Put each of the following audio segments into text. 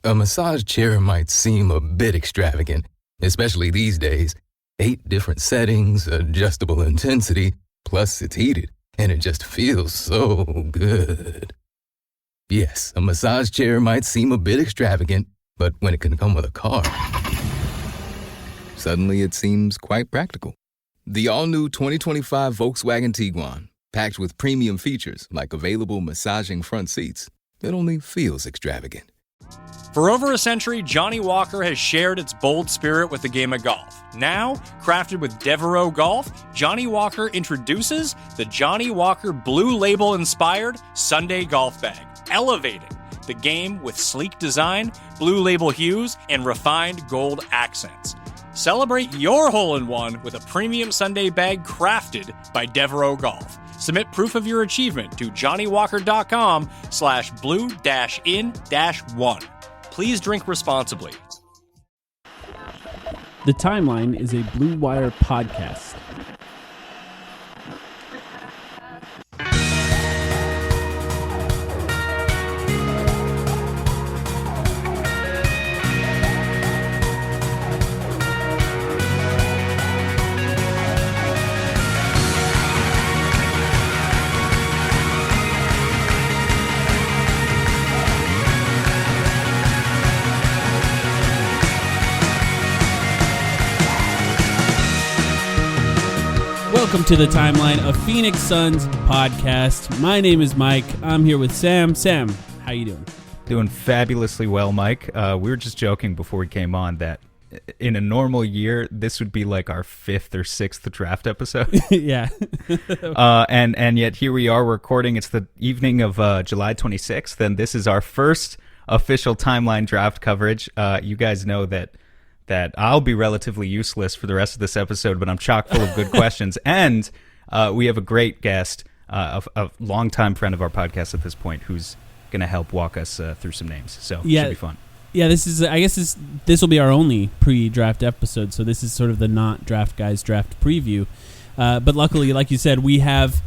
A massage chair might seem a bit extravagant, especially these days. 8 different settings, adjustable intensity, plus it's heated, and it just feels so good. Yes, a massage chair might seem a bit extravagant, but when it can come with a car, suddenly it seems quite practical. The all-new 2025 Volkswagen Tiguan, packed with premium features like available massaging front seats, it only feels extravagant. For over a century, Johnny Walker has shared its bold spirit with the game of golf. Now, crafted with Devereaux Golf, Johnny Walker introduces the Johnny Walker Blue Label-inspired Sunday Golf Bag, elevating the game with sleek design, blue label hues, and refined gold accents. Celebrate your hole-in-one with a premium Sunday bag crafted by Devereaux Golf. Submit proof of your achievement to johnnywalker.com/blue-in-1. Please drink responsibly. The Timeline is a Blue Wire podcast. Welcome to the Timeline, a Phoenix Suns podcast. My name is Mike. I'm here with Sam. Sam, how you doing? Doing fabulously well, Mike. We were just joking before we came on that in a normal year, this would be like our 5th or 6th draft episode. Yeah. And yet here we are recording. It's the evening of July 26th, and this is our first official Timeline draft coverage. You guys know that I'll be relatively useless for the rest of this episode, but I'm chock full of good questions. And we have a great guest, a longtime friend of our podcast at this point, who's going to help walk us through some names. So it should be fun. Yeah, I guess this will be our only pre-draft episode, so this is sort of the not draft guys draft preview. But luckily, like you said, we have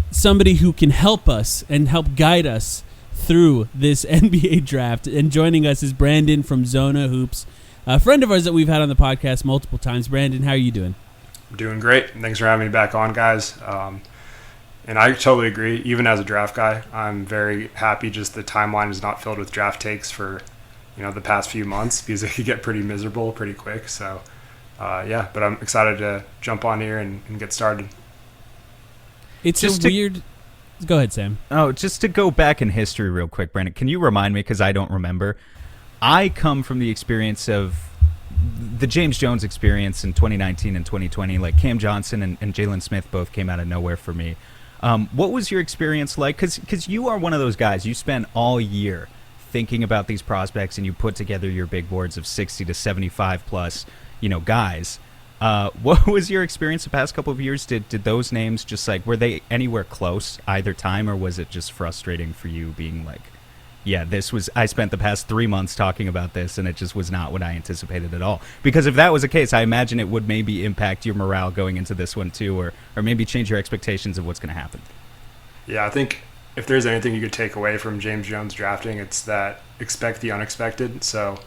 somebody who can help us and help guide us through this NBA draft. And joining us is Brandon from Zona Hoops, a friend of ours that we've had on the podcast multiple times. Brandon, how are you doing? I'm doing great. Thanks for having me back on, guys. And I totally agree. Even as a draft guy, I'm very happy just the timeline is not filled with draft takes for, the past few months, because it could get pretty miserable pretty quick. So, but I'm excited to jump on here and get started. It's just weird. Go ahead, Sam. Oh, just to go back in history real quick, Brandon, can you remind me, because I don't remember. I come from the experience of the James Jones experience in 2019 and 2020. Like Cam Johnson and Jalen Smith both came out of nowhere for me. What was your experience like? Because you are one of those guys. You spent all year thinking about these prospects, and you put together your big boards of 60 to 75 plus, guys. What was your experience the past couple of years? Did those names just were they anywhere close either time, or was it just frustrating for you being like, yeah, I spent the past 3 months talking about this, and it just was not what I anticipated at all? Because if that was the case, I imagine it would maybe impact your morale going into this one too, or maybe change your expectations of what's going to happen. Yeah, I think if there's anything you could take away from James Jones drafting, it's that expect the unexpected. So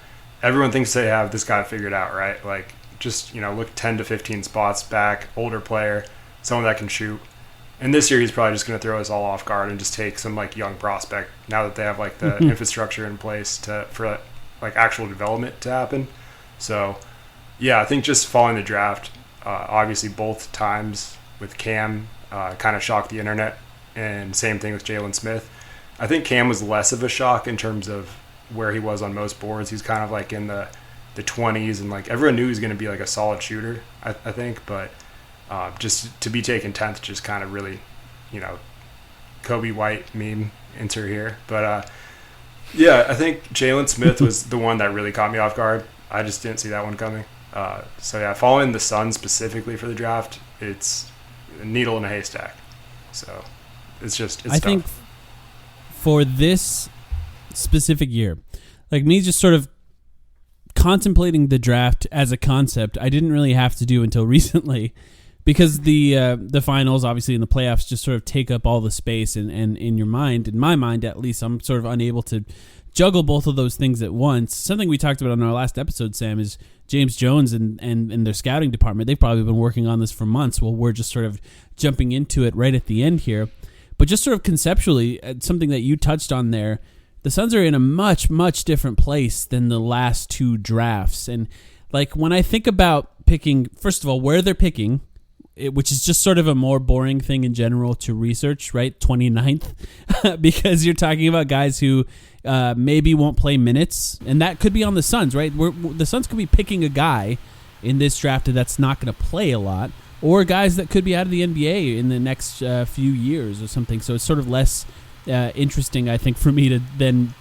everyone thinks they have this guy figured out, right? Like, just, look 10 to 15 spots back, older player, someone that can shoot. And this year he's probably just going to throw us all off guard and just take some young prospect now that they have the infrastructure in place for actual development to happen. So yeah, I think just following the draft, obviously both times with Cam kind of shocked the internet, and same thing with Jalen Smith. I think Cam was less of a shock in terms of where he was on most boards. He's kind of in the 20s, and everyone knew he was going to be a solid shooter, I think, but just to be taken 10th just kind of really, Kobe White meme enter here. But I think Jalen Smith was the one that really caught me off guard. I just didn't see that one coming. Following the Suns specifically for the draft, it's a needle in a haystack. So it's tough. Think for this specific year, me just sort of contemplating the draft as a concept, I didn't really have to do until recently, because the finals, obviously, and the playoffs just sort of take up all the space, and in your mind, in my mind at least, I'm sort of unable to juggle both of those things at once. Something we talked about on our last episode, Sam, is James Jones and their scouting department. They've probably been working on this for months. Well, we're just sort of jumping into it right at the end here. But just sort of conceptually, something that you touched on there, the Suns are in a much, much different place than the last two drafts. And like when I think about picking, first of all, where they're picking, which is just sort of a more boring thing in general to research, right? 29th, because you're talking about guys who maybe won't play minutes, and that could be on the Suns, right? The Suns could be picking a guy in this draft that's not going to play a lot, or guys that could be out of the NBA in the next few years or something. So it's sort of less interesting, I think, for me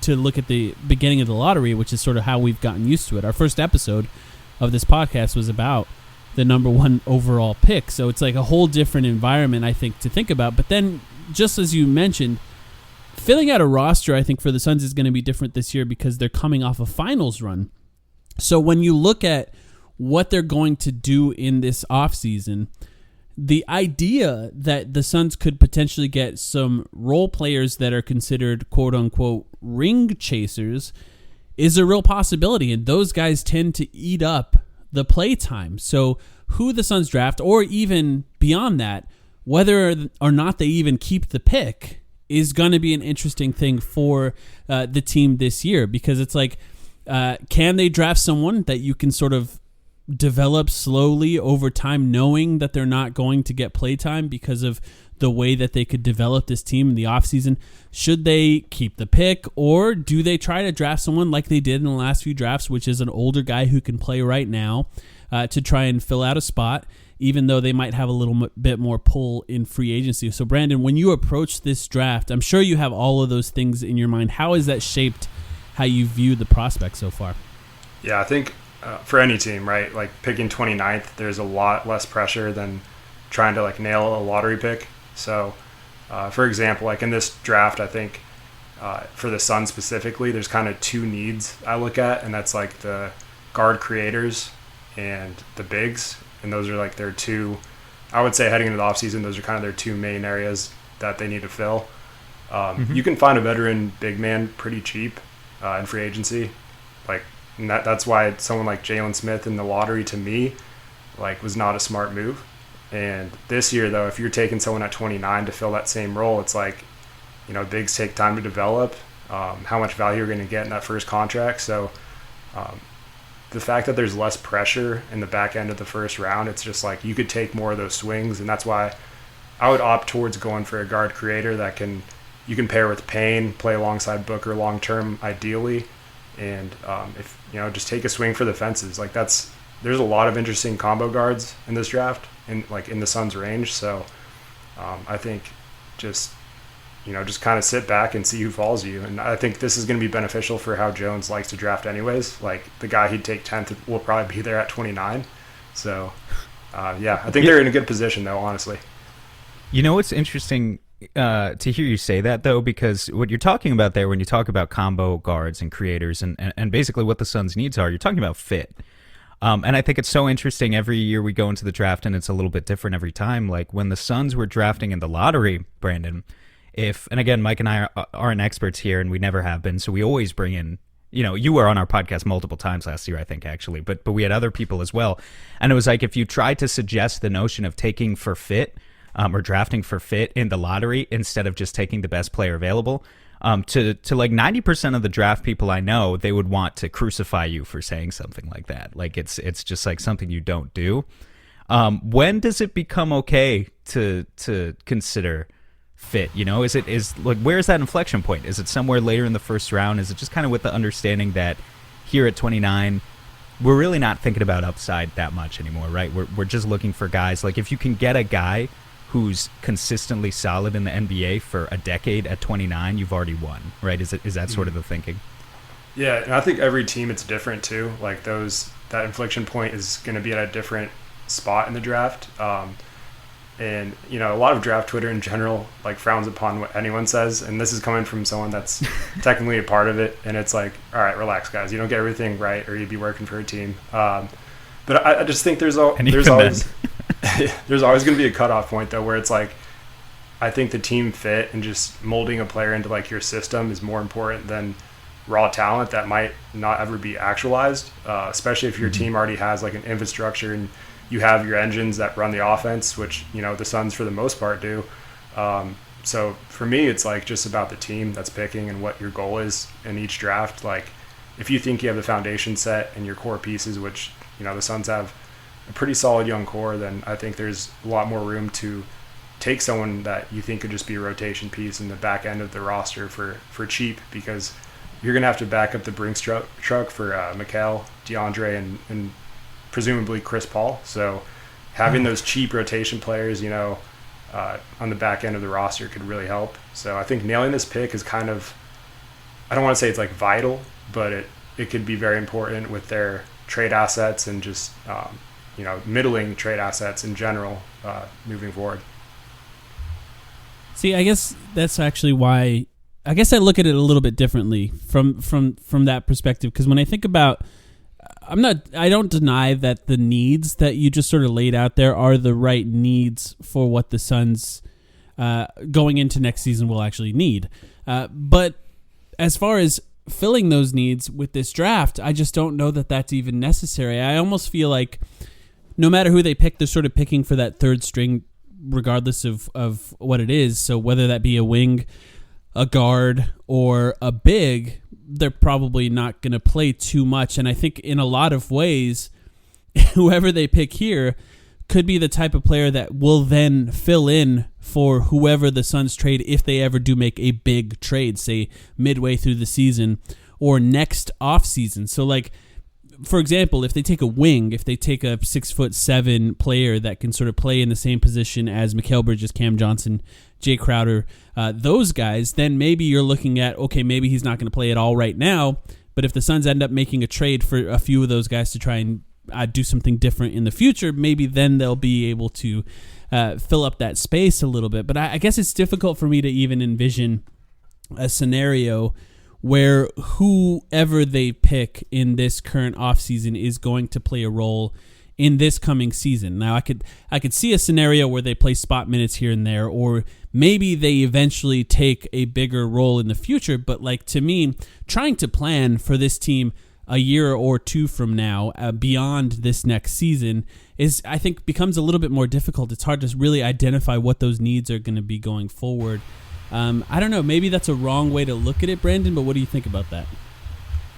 to look at the beginning of the lottery, which is sort of how we've gotten used to it. Our first episode of this podcast was about the number one overall pick. So it's like a whole different environment, I think, to think about. But then, just as you mentioned, filling out a roster, I think, for the Suns is going to be different this year because they're coming off a finals run. So when you look at what they're going to do in this offseason, the idea that the Suns could potentially get some role players that are considered quote-unquote ring chasers is a real possibility, and those guys tend to eat up the play time. So who the Suns draft, or even beyond that, whether or not they even keep the pick, is going to be an interesting thing for the team this year, because it's like, can they draft someone that you can sort of develop slowly over time, knowing that they're not going to get playtime because of the way that they could develop this team in the offseason? Should they keep the pick, or do they try to draft someone like they did in the last few drafts, which is an older guy who can play right now, to try and fill out a spot, even though they might have a little bit more pull in free agency? So, Brandon, when you approach this draft, I'm sure you have all of those things in your mind. How has that shaped how you view the prospect so far? Yeah, I think for any team, right, like picking 29th, there's a lot less pressure than trying to like nail a lottery pick. So, for example, like in this draft, I think for the Suns specifically, there's kind of two needs I look at, and that's like the guard creators and the bigs. And those are like their two, I would say heading into the offseason, those are kind of their two main areas that they need to fill. You can find a veteran big man pretty cheap in free agency. Like, and that's why someone like Jalen Smith in the lottery, to me, like, was not a smart move. And this year, though, if you're taking someone at 29 to fill that same role, it's like, you know, bigs take time to develop, how much value you're going to get in that first contract. So the fact that there's less pressure in the back end of the first round, it's just like you could take more of those swings. And that's why I would opt towards going for a guard creator that you can pair with Payne, play alongside Booker long-term ideally. And if, you know, just take a swing for the fences. Like there's a lot of interesting combo guards in this draft, in the Suns range. So I think just kind of sit back and see who falls you. And I think this is going to be beneficial for how Jones likes to draft anyways. Like the guy he'd take 10th will probably be there at 29. So I think they're in a good position though, honestly. You know, it's interesting to hear you say that, though, because what you're talking about there, when you talk about combo guards and creators and basically what the Suns' needs are, you're talking about fit. And I think it's so interesting. Every year we go into the draft and it's a little bit different every time. Like when the Suns were drafting in the lottery, Brandon, and again, Mike and I aren't experts here and we never have been, so we always bring in, you know, you were on our podcast multiple times last year, I think, actually, but we had other people as well. And it was like if you tried to suggest the notion of taking for fit, or drafting for fit in the lottery instead of just taking the best player available, to like 90% of the draft people I know, they would want to crucify you for saying something like that. Like it's just like something you don't do. When does it become okay to consider fit? You know, is like, where's that inflection point? Is it somewhere later in the first round? Is it just kind of with the understanding that here at 29, we're really not thinking about upside that much anymore, right? We're just looking for guys. Like if you can get a guy who's consistently solid in the NBA for a decade at 29, you've already won, right? Is that sort of the thinking? Yeah, and I think every team, it's different too. Like that inflection point is going to be at a different spot in the draft. And, you know, a lot of draft Twitter in general, like, frowns upon what anyone says. And this is coming from someone that's technically a part of it. And it's like, all right, relax, guys. You don't get everything right or you'd be working for a team. But I just think there's always there's always going to be a cutoff point, though, where it's like, I think the team fit and just molding a player into, like, your system is more important than raw talent that might not ever be actualized, especially if your team already has like an infrastructure and you have your engines that run the offense, which, you know, the Suns for the most part do. So for me, it's like just about the team that's picking and what your goal is in each draft. Like if you think you have the foundation set and your core pieces, which, you know, the Suns have a pretty solid young core, then I think there's a lot more room to take someone that you think could just be a rotation piece in the back end of the roster for cheap, because you're going to have to back up the Brinks truck for Mikal, DeAndre, and presumably Chris Paul. So having those cheap rotation players, you know, on the back end of the roster could really help. So I think nailing this pick is kind of, I don't want to say it's like vital, but it could be very important with their trade assets and just, you know, middling trade assets in general moving forward. See, I guess that's actually why I guess I look at it a little bit differently from that perspective, because when I think about, I don't deny that the needs that you just sort of laid out there are the right needs for what the Suns going into next season will actually need. But as far as filling those needs with this draft, I just don't know that that's even necessary. I almost feel like no matter who they pick, they're sort of picking for that third string regardless of what it is. So whether that be a wing, a guard, or a big, they're probably not going to play too much. And I think in a lot of ways, whoever they pick here could be the type of player that will then fill in for whoever the Suns trade if they ever do make a big trade, say midway through the season or next offseason. So like, for example, if they take a wing, if they take a 6'7" player that can sort of play in the same position as Mikal Bridges, Cam Johnson, Jay Crowder, those guys, then maybe you're looking at, okay, maybe he's not going to play at all right now, but if the Suns end up making a trade for a few of those guys to try and do something different in the future, maybe then they'll be able to fill up that space a little bit. But I guess it's difficult for me to even envision a scenario where whoever they pick in this current offseason is going to play a role in this coming season. Now, I could see a scenario where they play spot minutes here and there, or maybe they eventually take a bigger role in the future. But like, to me, trying to plan for this team a year or two from now, beyond this next season, is, I think, becomes a little bit more difficult. It's hard to really identify what those needs are going to be going forward. I don't know. Maybe that's a wrong way to look at it, Brandon, but what do you think about that?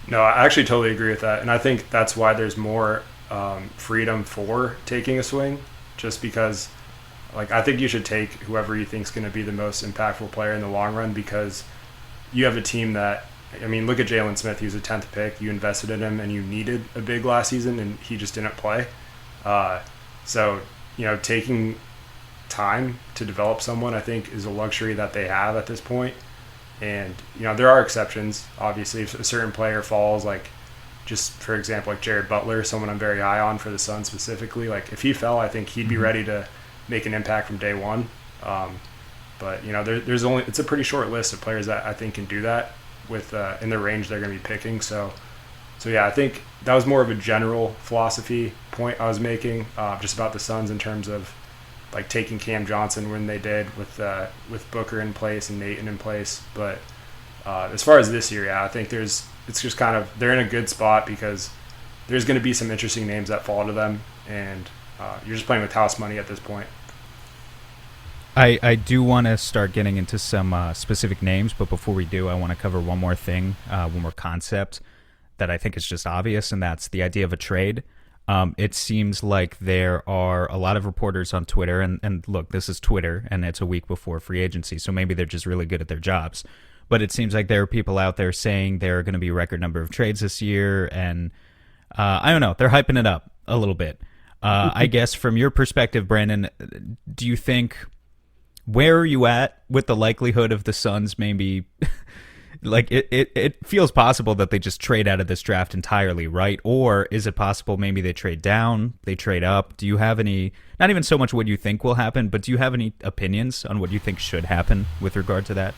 No, I actually totally agree with that. And I think that's why there's more freedom for taking a swing, just because, like, I think you should take whoever you think is going to be the most impactful player in the long run, because you have a team that, I mean, look at Jalen Smith. He was a 10th pick. You invested in him, and you needed a big last season, and he just didn't play. So, you know, taking time to develop someone, I think, is a luxury that they have at this point. And, you know, there are exceptions. Obviously, if a certain player falls, like, just for example, like Jared Butler, someone I'm very high on for the Suns specifically, like, if he fell, I think he'd be ready to make an impact from day one. But, you know, there's only, it's a pretty short list of players that I think can do that with in the range they're going to be picking. So yeah, I think that was more of a general philosophy point I was making, just about the Suns in terms of, like, taking Cam Johnson when they did with Booker in place and Nathan in place. But as far as this year, yeah, I think it's just kind of, they're in a good spot because there's going to be some interesting names that fall to them, and you're just playing with house money at this point. I do want to start getting into some specific names, but before we do, I want to cover one more thing, one more concept that I think is just obvious, and that's the idea of a trade. It seems like there are a lot of reporters on Twitter, and look, this is Twitter, and it's a week before free agency, so maybe they're just really good at their jobs. But it seems like there are people out there saying there are going to be a record number of trades this year, and I don't know, they're hyping it up a little bit. I guess from your perspective, Brandon, do you think, where are you at with the likelihood of the Suns maybe... Like, it feels possible that they just trade out of this draft entirely, right? Or is it possible maybe they trade down, they trade up? Do you have any, not even so much what you think will happen, but do you have any opinions on what you think should happen with regard to that?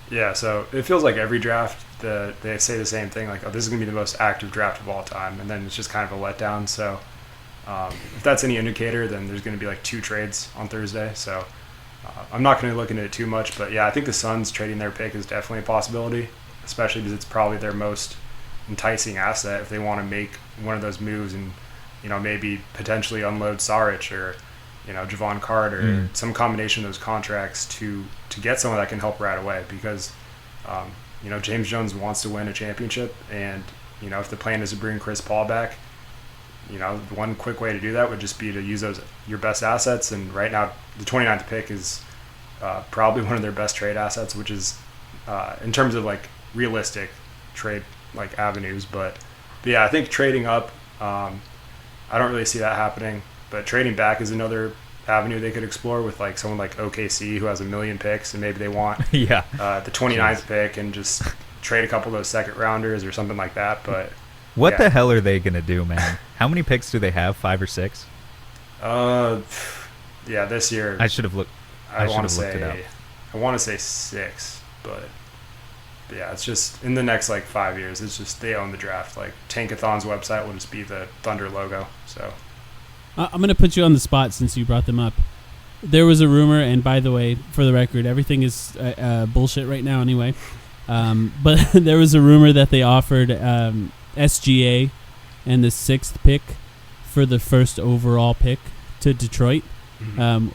Yeah, so it feels like every draft, they say the same thing, like, oh, this is going to be the most active draft of all time, and then it's just kind of a letdown. So if that's any indicator, then there's going to be like 2 trades on Thursday. So I'm not going to look into it too much, but yeah, I think the Suns trading their pick is definitely a possibility, especially because it's probably their most enticing asset if they want to make one of those moves and, maybe potentially unload Saric or, Javon Carter, some combination of those contracts to get someone that can help right away because, James Jones wants to win a championship. And, if the plan is to bring Chris Paul back, one quick way to do that would just be to use your best assets. And right now, the 29th pick is probably one of their best trade assets, which is in terms of like realistic trade like avenues. But yeah, I think trading up, I don't really see that happening. But trading back is another avenue they could explore with like someone like OKC who has 1 million picks and maybe they want the 29th pick and just trade a couple of those second rounders or something like that. But what the hell are they gonna do, man? How many picks do they have? 5 or 6? This year I should have looked. I should have looked it up. I want to say 6, but yeah, it's just in the next like 5 years. It's just they own the draft. Like Tankathon's website will just be the Thunder logo. So I'm going to put you on the spot since you brought them up. There was a rumor, and by the way, for the record, everything is bullshit right now anyway. But there was a rumor that they offered SGA and the 6th pick for the first overall pick to Detroit,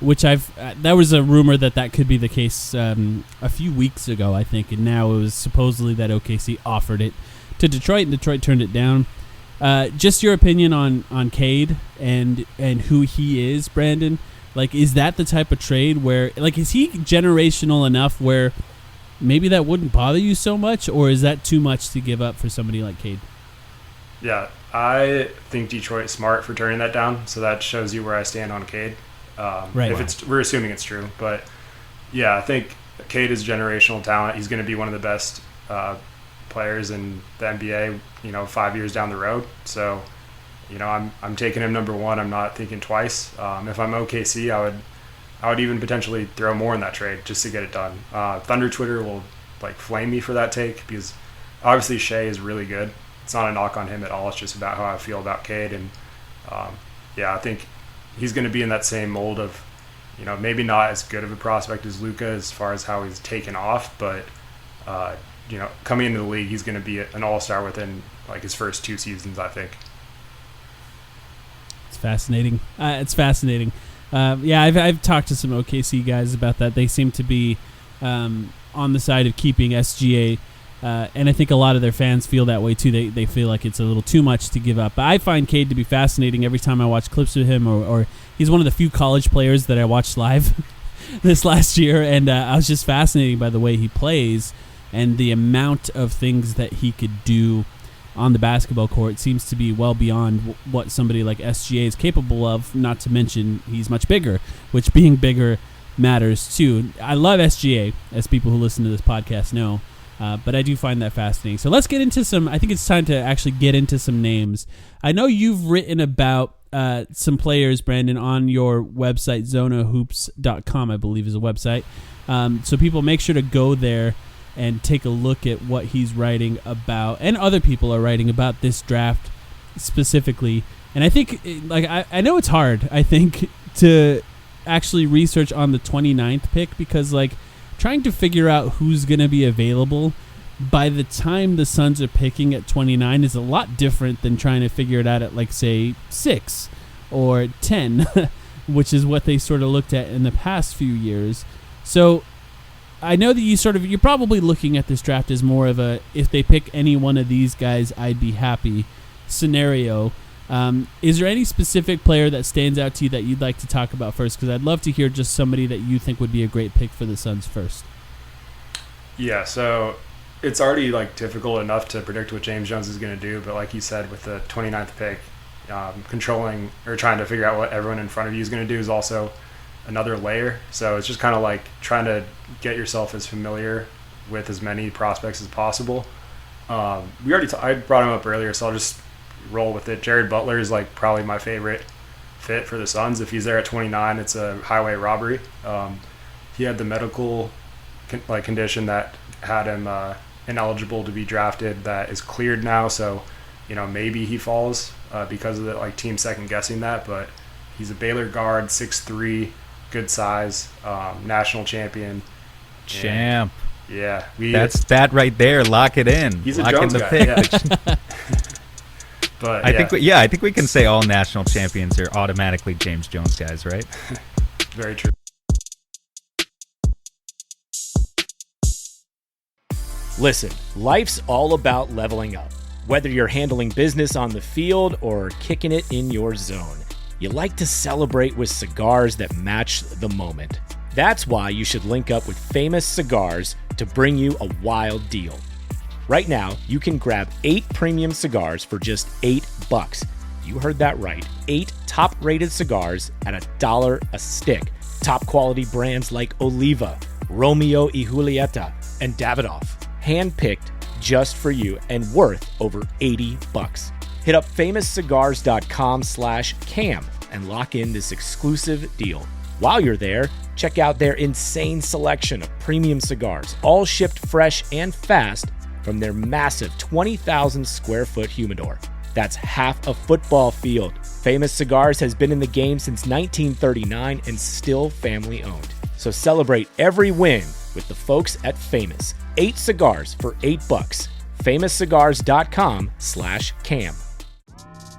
which that was a rumor that could be the case a few weeks ago, I think, and now it was supposedly that OKC offered it to Detroit, and Detroit turned it down. Just your opinion on Cade and who he is, Brandon. Like, is that the type of trade where, like, is he generational enough where maybe that wouldn't bother you so much, or is that too much to give up for somebody like Cade? Yeah, I think Detroit's smart for turning that down, so that shows you where I stand on Cade. Right. We're assuming it's true, but yeah, I think Cade is generational talent. He's going to be one of the best players in the NBA, 5 years down the road. So, I'm taking him number 1. I'm not thinking twice. If I'm OKC, I would even potentially throw more in that trade just to get it done. Thunder Twitter will like flame me for that take because obviously Shea is really good. It's not a knock on him at all. It's just about how I feel about Cade. And I think he's going to be in that same mold of, maybe not as good of a prospect as Luka as far as how he's taken off, but coming into the league, he's going to be an all-star within like his first 2 seasons, I think. It's fascinating. I've talked to some OKC guys about that. They seem to be on the side of keeping SGA, and I think a lot of their fans feel that way too. They feel like it's a little too much to give up. But I find Cade to be fascinating every time I watch clips of him, or he's one of the few college players that I watched live this last year, and I was just fascinated by the way he plays and the amount of things that he could do on the basketball court seems to be well beyond what somebody like SGA is capable of, not to mention he's much bigger, which being bigger matters too. I love SGA, as people who listen to this podcast know, but I do find that fascinating. So let's get into I think it's time to actually get into some names. I know you've written about some players, Brandon, on your website, zonahoops.com, I believe is a website. So people make sure to go there and take a look at what he's writing about, and other people are writing about this draft specifically. And I think, I know it's hard, I think, to actually research on the 29th pick because, trying to figure out who's going to be available by the time the Suns are picking at 29 is a lot different than trying to figure it out at, say, 6 or 10, which is what they sort of looked at in the past few years. So I know that you're probably looking at this draft as more of a, if they pick any one of these guys, I'd be happy scenario. Is there any specific player that stands out to you that you'd like to talk about first? Because I'd love to hear just somebody that you think would be a great pick for the Suns first. Yeah, so it's already difficult enough to predict what James Jones is going to do, but like you said, with the 29th pick, controlling or trying to figure out what everyone in front of you is going to do is also another layer. So it's just kind of trying to get yourself as familiar with as many prospects as possible. I brought him up earlier, so I'll just roll with it. Jared Butler is probably my favorite fit for the Suns. If he's there at 29, it's a highway robbery. He had the medical condition that had him ineligible to be drafted that is cleared now, so maybe he falls because of the team second guessing that. But he's a Baylor guard, 6'3", good size, national champion. Yeah, that's that right there. Lock it in. He's Lock a Jones in the guy. pick. Yeah. But I think we can say all national champions are automatically James Jones guys, right? Very true. Listen, life's all about leveling up. Whether you're handling business on the field or kicking it in your zone, you like to celebrate with cigars that match the moment. That's why you should link up with Famous Cigars to bring you a wild deal. Right now, you can grab 8 premium cigars for just $8. You heard that right. 8 top-rated cigars at $1 a stick. Top quality brands like Oliva, Romeo y Julieta, and Davidoff. Hand-picked just for you and worth over $80. Hit up famouscigars.com/cam and lock in this exclusive deal. While you're there, check out their insane selection of premium cigars, all shipped fresh and fast from their massive 20,000 square foot humidor. That's half a football field. Famous Cigars has been in the game since 1939 and still family owned. So celebrate every win with the folks at Famous. 8 cigars for $8. famouscigars.com/cam.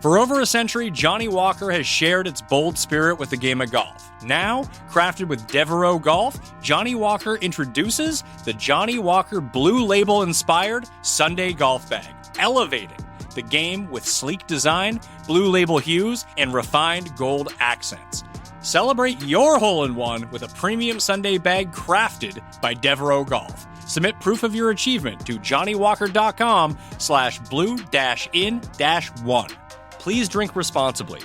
For over a century, Johnny Walker has shared its bold spirit with the game of golf. Now, crafted with Devereaux Golf, Johnny Walker introduces the Johnny Walker Blue Label-inspired Sunday Golf Bag, elevating the game with sleek design, blue label hues, and refined gold accents. Celebrate your hole-in-one with a premium Sunday bag crafted by Devereaux Golf. Submit proof of your achievement to johnnywalker.com/blue-in-1. Please drink responsibly.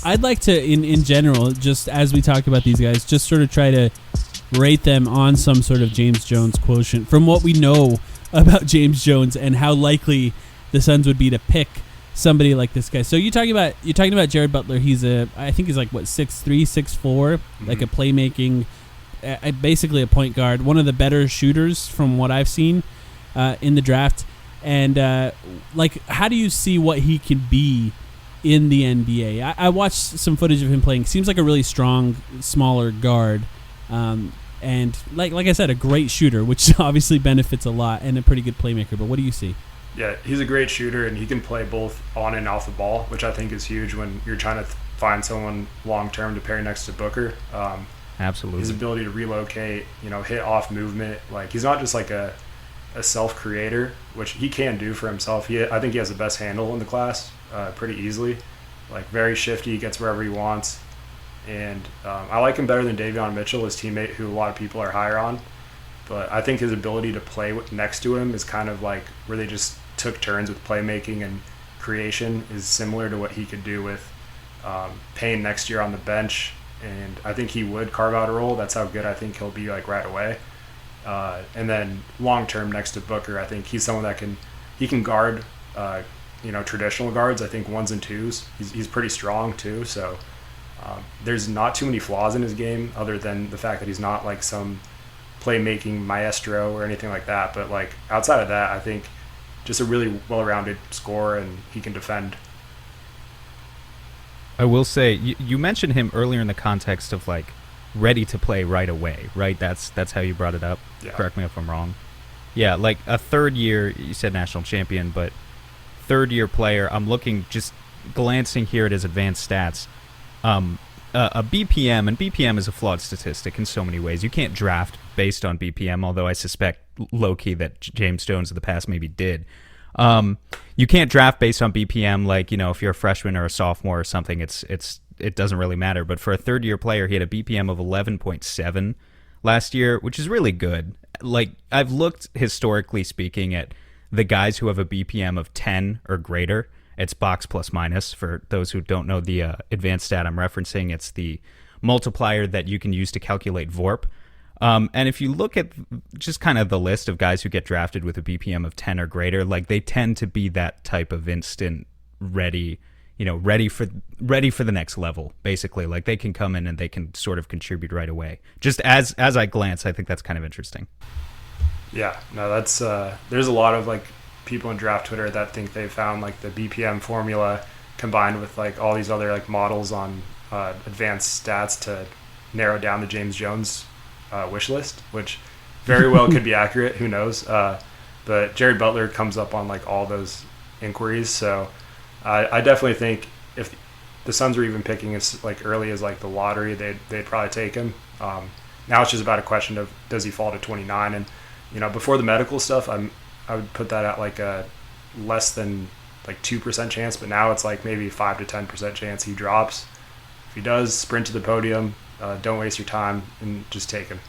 I'd like to, in general, just as we talk about these guys, just sort of try to rate them on some sort of James Jones quotient from what we know about James Jones and how likely the Suns would be to pick somebody like this guy. So you're talking about Jared Butler. I think he's like 6'3", 6'4", like a playmaking, basically a point guard, one of the better shooters from what I've seen in the draft. And how do you see what he can be in the NBA? I watched some footage of him playing. Seems like a really strong, smaller guard, and like I said, a great shooter, which obviously benefits a lot, and a pretty good playmaker. But what do you see? Yeah, he's a great shooter, and he can play both on and off the ball, which I think is huge when you're trying to find someone long-term to pair next to Booker. Absolutely. His ability to relocate, hit off movement. Like, he's not just like a self-creator, which he can do for himself. I think he has the best handle in the class pretty easily. Like, very shifty, gets wherever he wants. And I like him better than Davion Mitchell, his teammate, who a lot of people are higher on. But I think his ability to play next to him is kind of like where they just took turns with playmaking and creation is similar to what he could do with Payne next year on the bench. And I think he would carve out a role. That's how good I think he'll be, like, right away. And then long-term next to Booker, I think he's someone that can guard, traditional guards. I think 1s and 2s. He's pretty strong too. So there's not too many flaws in his game other than the fact that he's not like some playmaking maestro or anything like that. But like outside of that, I think just a really well-rounded scorer, and he can defend. I will say, you mentioned him earlier in the context of like ready to play right away, right? That's how you brought it up. Yeah. Correct me if I'm wrong. Yeah, like a third year, you said national champion, but third year player, I'm looking, just glancing here at his advanced stats. A BPM, and BPM is a flawed statistic in so many ways. You can't draft based on BPM, although I suspect low-key that James Jones in the past maybe did. You can't draft based on BPM, like, if you're a freshman or a sophomore or something, it doesn't really matter. But for a third-year player, he had a BPM of 11.7 last year, which is really good. Like, I've looked, historically speaking, at the guys who have a BPM of 10 or greater. It's box plus minus. For those who don't know the advanced stat I'm referencing, it's the multiplier that you can use to calculate VORP. And if you look at just kind of the list of guys who get drafted with a BPM of 10 or greater, like, they tend to be that type of instant ready for the next level, basically. Like, they can come in and they can sort of contribute right away. Just as I glance, I think that's kind of interesting. Yeah, no, that's there's a lot of like people in draft Twitter that think they found like the BPM formula combined with like all these other like models on advanced stats to narrow down the James Jones wish list, which very well could be accurate. Who knows? But Jared Butler comes up on like all those inquiries. So I definitely think if the Suns were even picking as like early as like the lottery, they'd probably take him. Now it's just about a question of does he fall to 29? And before the medical stuff, I would put that at like a less than like 2% chance, but now it's like maybe 5 to 10% chance he drops. If he does, sprint to the podium. Don't waste your time and just take him.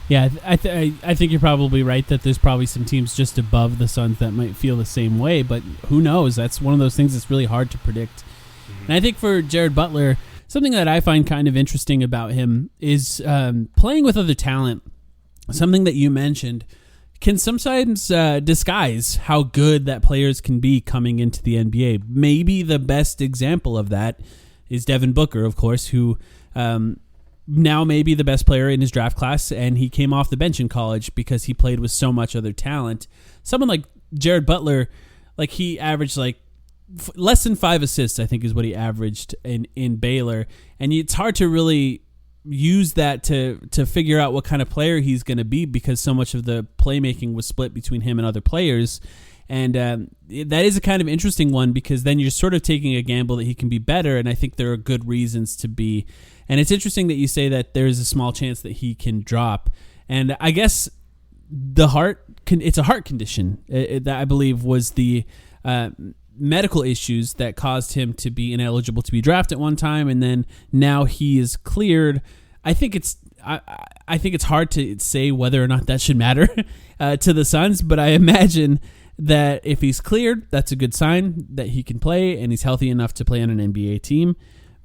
Yeah, I think you're probably right that there's probably some teams just above the Suns that might feel the same way, but who knows? That's one of those things that's really hard to predict. Mm-hmm. And I think for Jared Butler, something that I find kind of interesting about him is playing with other talent. Something that you mentioned can sometimes disguise how good that players can be coming into the NBA. Maybe the best example of that is Devin Booker, of course, who now may be the best player in his draft class, and he came off the bench in college because he played with so much other talent. Someone like Jared Butler, like he averaged like less than 5 assists, I think is what he averaged in Baylor, and it's hard to really use that to figure out what kind of player he's going to be because so much of the playmaking was split between him and other players. And that is a kind of interesting one because then you're sort of taking a gamble that he can be better, and I think there are good reasons to be. And it's interesting that you say that there's a small chance that he can drop. And I guess it's a heart condition that I believe was the medical issues that caused him to be ineligible to be drafted at one time, and then now he is cleared. I think it's hard to say whether or not that should matter to the Suns, but I imagine that if he's cleared, that's a good sign that he can play and he's healthy enough to play on an NBA team.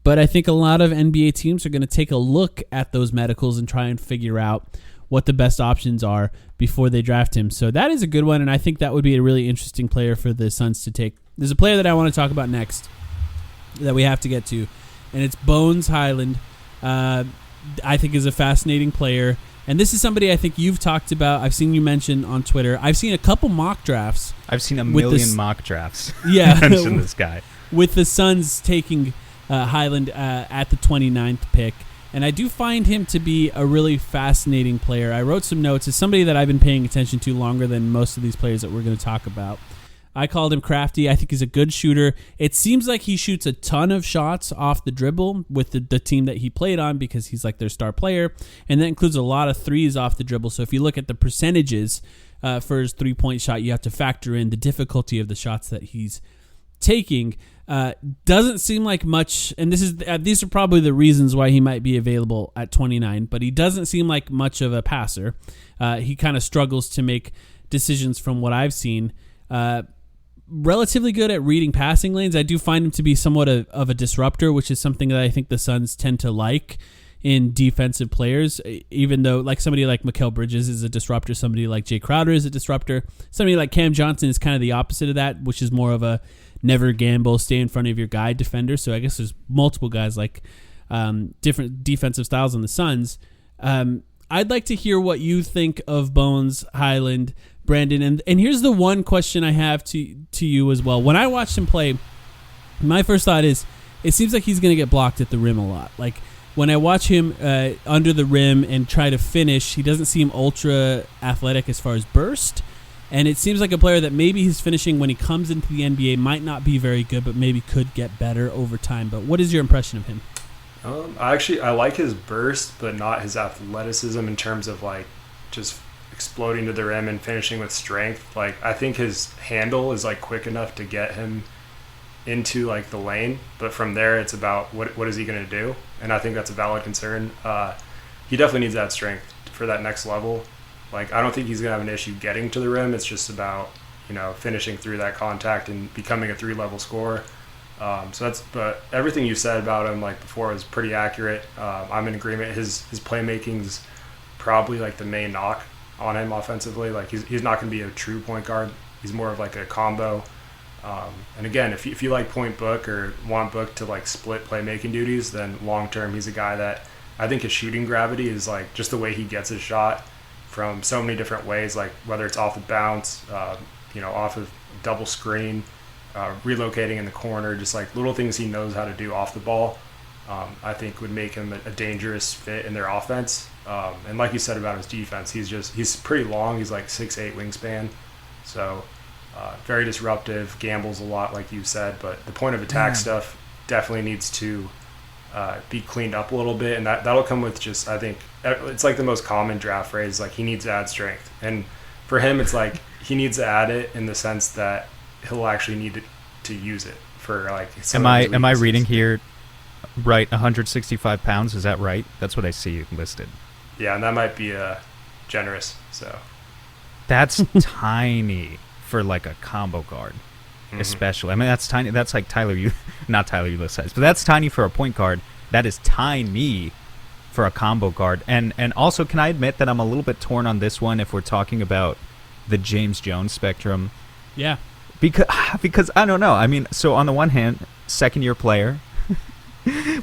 But I think a lot of NBA teams are going to take a look at those medicals and try and figure out what the best options are before they draft him. So that is a good one, and I think that would be a really interesting player for the Suns to take. There's a player that I want to talk about next that we have to get to, and it's Bones Highland. I think is a fascinating player, and this is somebody I think you've talked about. I've seen you mention on Twitter. I've seen a couple mock drafts. I've seen a million mock drafts. Yeah, mention this guy with the Suns taking Highland at the 29th pick. And I do find him to be a really fascinating player. I wrote some notes. As somebody that I've been paying attention to longer than most of these players that we're going to talk about. I called him crafty. I think he's a good shooter. It seems like he shoots a ton of shots off the dribble with the team that he played on because he's like their star player. And that includes a lot of threes off the dribble. So if you look at the percentages for his three-point shot, you have to factor in the difficulty of the shots that he's taking. Doesn't seem like much, and these are probably the reasons why he might be available at 29, but he doesn't seem like much of a passer. He kind of struggles to make decisions from what I've seen. Relatively good at reading passing lanes. I do find him to be somewhat of a disruptor, which is something that I think the Suns tend to like in defensive players, even though like somebody like Mikal Bridges is a disruptor, somebody like Jay Crowder is a disruptor, somebody like Cam Johnson is kind of the opposite of that, which is more of a never gamble, stay in front of your guy defender. So I guess there's multiple guys like different defensive styles on the Suns. I'd like to hear what you think of Bones Highland, Brandon. And here's the one question I have to you as well. When I watched him play, my first thought is it seems like he's going to get blocked at the rim a lot. Like when I watch him under the rim and try to finish, he doesn't seem ultra athletic as far as burst. And it seems like a player that maybe his finishing when he comes into the NBA might not be very good, but maybe could get better over time. But what is your impression of him? I like his burst, but not his athleticism in terms of like just exploding to the rim and finishing with strength. Like I think his handle is like quick enough to get him into like the lane, but from there it's about what is he going to do, and I think that's a valid concern. He definitely needs that strength for that next level. Like I don't think he's going to have an issue getting to the rim. It's just about finishing through that contact and becoming a 3-level scorer. But everything you said about him like before was pretty accurate. I'm in agreement. His playmaking's probably like the main knock on him offensively. Like he's not going to be a true point guard. He's more of like a combo. And again, if you like point Book or want Book to like split playmaking duties, then long term he's a guy that I think his shooting gravity is like just the way he gets his shot from so many different ways, like whether it's off of bounce, off of double screen, relocating in the corner, just like little things he knows how to do off the ball, I think would make him a dangerous fit in their offense. And like you said about his defense, he's pretty long. He's like 6'8" wingspan. So very disruptive, gambles a lot, like you said. But the point of attack stuff definitely needs to be cleaned up a little bit. And that'll come with just, I think, it's like the most common draft phrase, like he needs to add strength. And for him, it's like he needs to add it in the sense that he'll actually need to use it for like some of his Am I weaknesses. reading here right? 165 pounds, is that right? That's what I see listed. Yeah, and that might be generous. So That's tiny for like a combo guard, especially. I mean, that's tiny. That's like not Tyler Eulis size, but that's tiny for a point guard. That is tiny for a combo guard. And also, can I admit that I'm a little bit torn on this one if we're talking about the James Jones spectrum? Yeah. Because I don't know. I mean, so on the one hand, second-year player.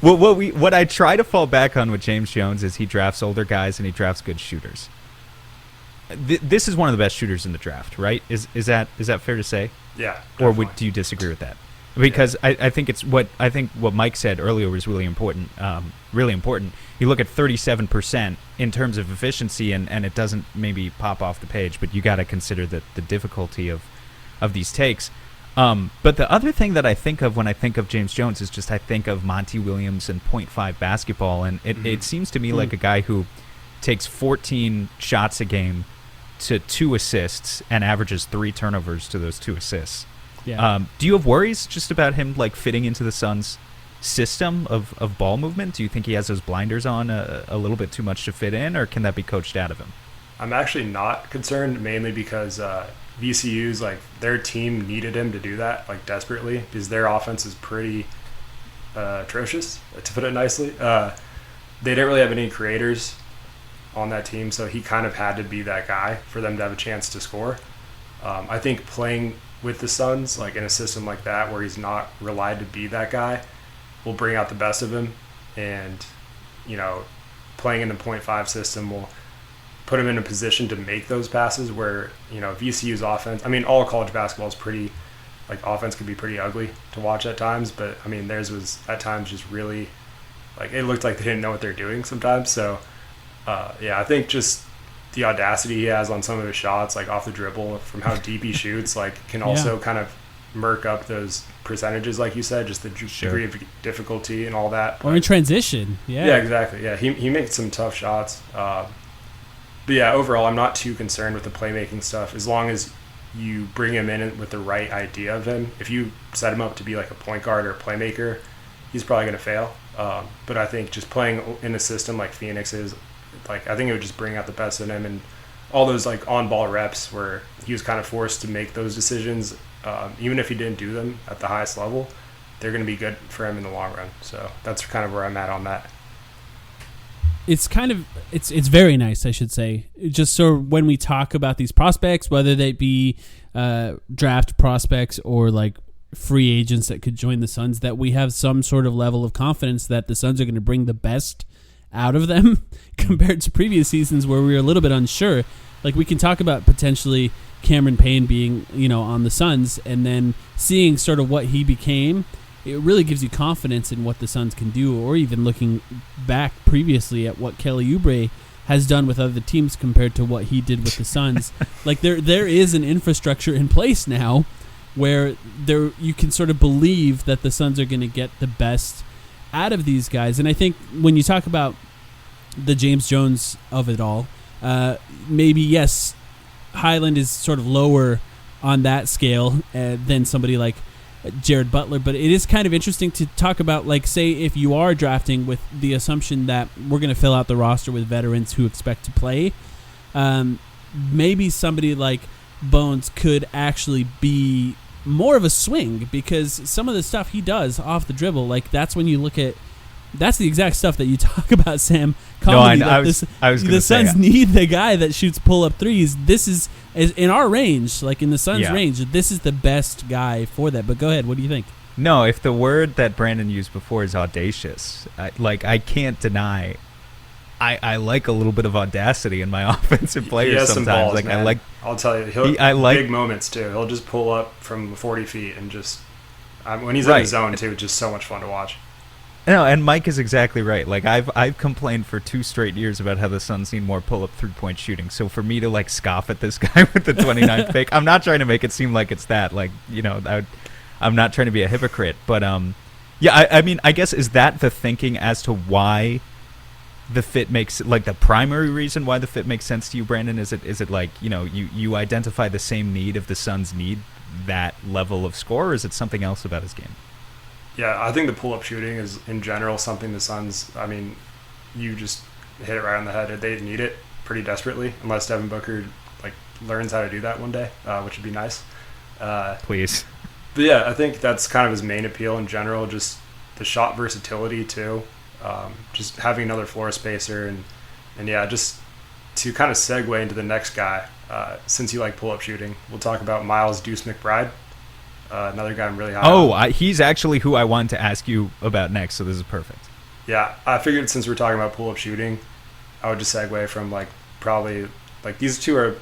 What I try to fall back on with James Jones is he drafts older guys and he drafts good shooters. This is one of the best shooters in the draft, right? Is that fair to say? yeah. Or Definitely. do you disagree with that? Because I think what Mike said earlier was really important. Really important. You look at 37% in terms of efficiency, and it doesn't maybe pop off the page, but you got to consider the difficulty of these takes. But the other thing that I think of when I think of James Jones is just I think of Monty Williams and .5 basketball, and it seems to me like a guy who takes 14 shots a game to 2 assists and averages 3 turnovers to those 2 assists. Yeah. Do you have worries just about him like fitting into the Suns' system of ball movement? Do you think he has those blinders on a little bit too much to fit in, or can that be coached out of him? I'm actually not concerned, mainly because VCU's like their team needed him to do that like desperately because their offense is pretty atrocious, to put it nicely. They didn't really have any creators on that team, so he kind of had to be that guy for them to have a chance to score. I think playing with the Suns, like in a system like that where he's not relied to be that guy, will bring out the best of him. And, you know, playing in the .5 system will put him in a position to make those passes where, you know, VCU's offense, I mean, all college basketball is pretty, like, offense can be pretty ugly to watch at times, but, I mean, theirs was at times just really, like, it looked like they didn't know what they're doing sometimes. So, yeah, I think just the audacity he has on some of his shots, like off the dribble, from how deep he shoots, like, can also kind of murk up those percentages, like you said, just the degree of difficulty and all that. Or in transition. Yeah, exactly. Yeah, he makes some tough shots. But yeah, overall, I'm not too concerned with the playmaking stuff as long as you bring him in with the right idea of him. If you set him up to be like a point guard or a playmaker, he's probably going to fail. But I think just playing in a system like Phoenix is, like, I think it would just bring out the best in him, and all those like on-ball reps where he was kind of forced to make those decisions, even if he didn't do them at the highest level, they're going to be good for him in the long run. So that's kind of where I'm at on that. It's very nice, I should say. Just so when we talk about these prospects, whether they be draft prospects or like free agents that could join the Suns, that we have some sort of level of confidence that the Suns are going to bring the best out of them compared to previous seasons where we were a little bit unsure. Like, we can talk about potentially Cameron Payne being, on the Suns, and then seeing sort of what he became. It really gives you confidence in what the Suns can do, or even looking back previously at what Kelly Oubre has done with other teams compared to what he did with the Suns. Like, there is an infrastructure in place now where you can sort of believe that the Suns are going to get the best out of these guys. And I think when you talk about the James Jones of it all, maybe, yes, Highland is sort of lower on that scale than somebody like Jared Butler, but it is kind of interesting to talk about, like, say if you are drafting with the assumption that we're going to fill out the roster with veterans who expect to play, maybe somebody like Bones could actually be more of a swing, because some of the stuff he does off the dribble, like, that's when you look at, that's the exact stuff that you talk about, Sam. I was the Suns need the guy that shoots pull-up threes. This is in our range, like in the Suns' range, this is the best guy for that. But go ahead, what do you think? No, if the word that Brandon used before is audacious, I can't deny I like a little bit of audacity in my offensive He players has some sometimes. balls, Like man. I like. I'll tell you, big moments too. He'll just pull up from 40 feet and just when he's in Right. the zone too, it's just so much fun to watch. No, and Mike is exactly right. Like I've complained for 2 straight years about how the Suns need more pull-up 3-point shooting. So for me to like scoff at this guy with the 29th pick, I'm not trying to make it seem like it's that. Like, you know, I'm not trying to be a hypocrite, but yeah, I mean, I guess is that the thinking as to why the fit makes, like, the primary reason why the fit makes sense to you, Brandon? Is it like, you know, you identify the same need of the Suns need that level of score, or is it something else about his game? Yeah, I think the pull-up shooting is, in general, something the Suns, I mean, you just hit it right on the head. They need it pretty desperately, unless Devin Booker, like, learns how to do that one day, which would be nice. Please. But, yeah, I think that's kind of his main appeal in general, just the shot versatility, too. Just having another floor spacer. And yeah, just to kind of segue into the next guy, since you like pull-up shooting, we'll talk about Miles Deuce McBride. Another guy I'm really high on. He's actually who I wanted to ask you about next, so this is perfect. Yeah, I figured since we're talking about pull-up shooting, I would just segue from, like, probably, like, these two are,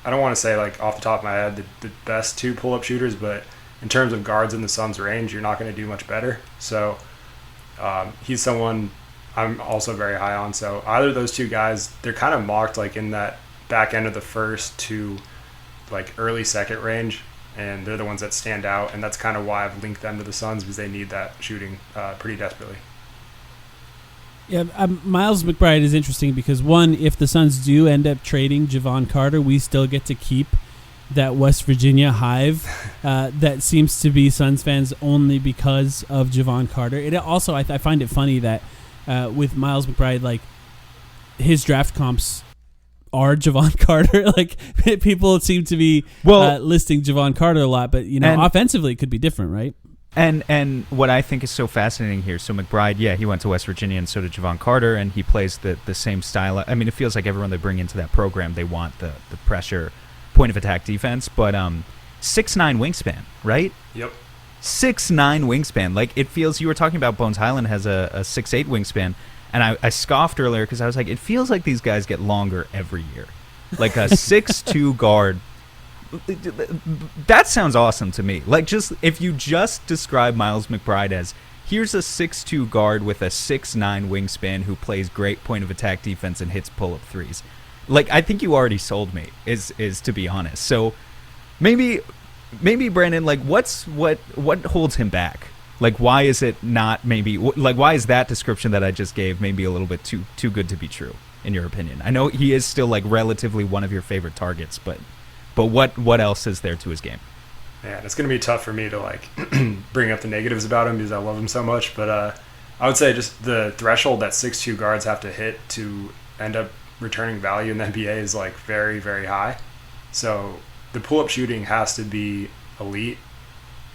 I don't want to say, like, off the top of my head, the best 2 pull-up shooters, but in terms of guards in the Suns' range, you're not going to do much better. So he's someone I'm also very high on. So either of those 2 guys, they're kind of mocked, like, in that back end of the first to, like, early second range. And they're the ones that stand out, and that's kind of why I've linked them to the Suns, because they need that shooting pretty desperately. Yeah, Miles McBride is interesting because, one, if the Suns do end up trading Javon Carter, we still get to keep that West Virginia hive that seems to be Suns fans only because of Javon Carter. It also, I find it funny that with Miles McBride, like, his draft comps are Javon Carter. Like, people seem to be listing Javon Carter a lot, but, you know, offensively it could be different, right? And what I think is so fascinating here, so McBride, yeah, he went to West Virginia, and so did Javon Carter, and he plays the same style. I mean, it feels like everyone they bring into that program, they want the pressure, point of attack defense, but 6'9" wingspan, right? Yep. 6'9" wingspan. Like, it feels, you were talking about Bones Highland has a 6'8" wingspan. And I scoffed earlier because I was like, it feels like these guys get longer every year. Like a 6'2" guard. That sounds awesome to me. Like, just if you just describe Miles McBride as, here's a 6'2" guard with a 6'9" wingspan who plays great point of attack defense and hits pull-up threes. Like, I think you already sold me, is to be honest. So maybe Brandon, like, what holds him back? Like, why is it not why is that description that I just gave maybe a little bit too good to be true, in your opinion? I know he is still, like, relatively one of your favorite targets, but what else is there to his game? Man, it's going to be tough for me to, like, bring up the negatives about him because I love him so much. But I would say just the threshold that 6'2" guards have to hit to end up returning value in the NBA is, like, very, very high. So the pull-up shooting has to be elite,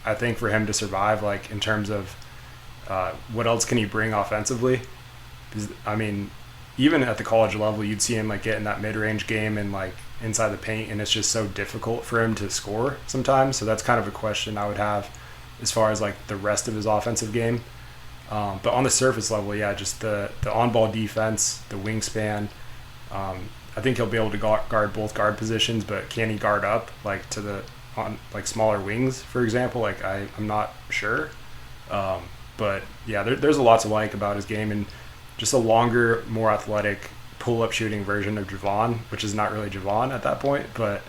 I think, for him to survive, like, in terms of what else can he bring offensively? Because, I mean, even at the college level, you'd see him, like, get in that mid-range game and, like, inside the paint, and it's just so difficult for him to score sometimes. So that's kind of a question I would have as far as, like, the rest of his offensive game. But on the surface level, yeah, just the on-ball defense, the wingspan. I think he'll be able to guard both guard positions, but can he guard up, like, to the on, like, smaller wings, for example? Like, I'm not sure. But yeah, there's a lot to like about his game, and just a longer, more athletic pull-up shooting version of Javon, which is not really Javon at that point. But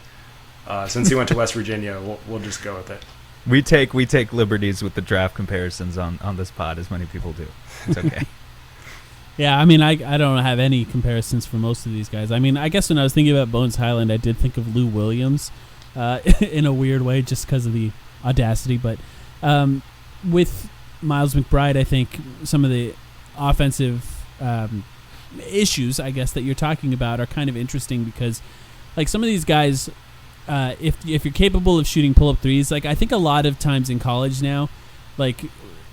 since he went to West Virginia, we'll just go with it. We take liberties with the draft comparisons on this pod, as many people do. It's okay. Yeah, I mean, I don't have any comparisons for most of these guys. I mean, I guess when I was thinking about Bones Highland, I did think of Lou Williams in a weird way just because of the audacity. But with Miles McBride, I think some of the offensive issues, I guess, that you're talking about are kind of interesting because, like, some of these guys, if you're capable of shooting pull-up threes, like, I think a lot of times in college now, like,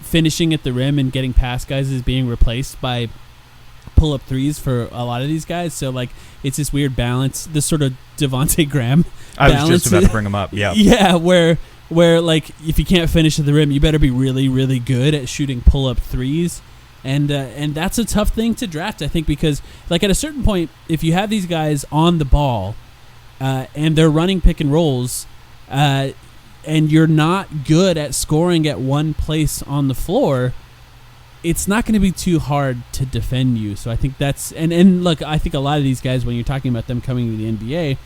finishing at the rim and getting past guys is being replaced by pull-up threes for a lot of these guys. So, like, it's this weird balance, this sort of Devontae Graham balance. I was just about to bring him up, yeah. Yeah, where, like, if you can't finish at the rim, you better be really, really good at shooting pull-up threes. And that's a tough thing to draft, I think, because like at a certain point, if you have these guys on the ball and they're running pick and rolls, and you're not good at scoring at one place on the floor, it's not going to be too hard to defend you. So I think that's and look, I think a lot of these guys, when you're talking about them coming to the NBA,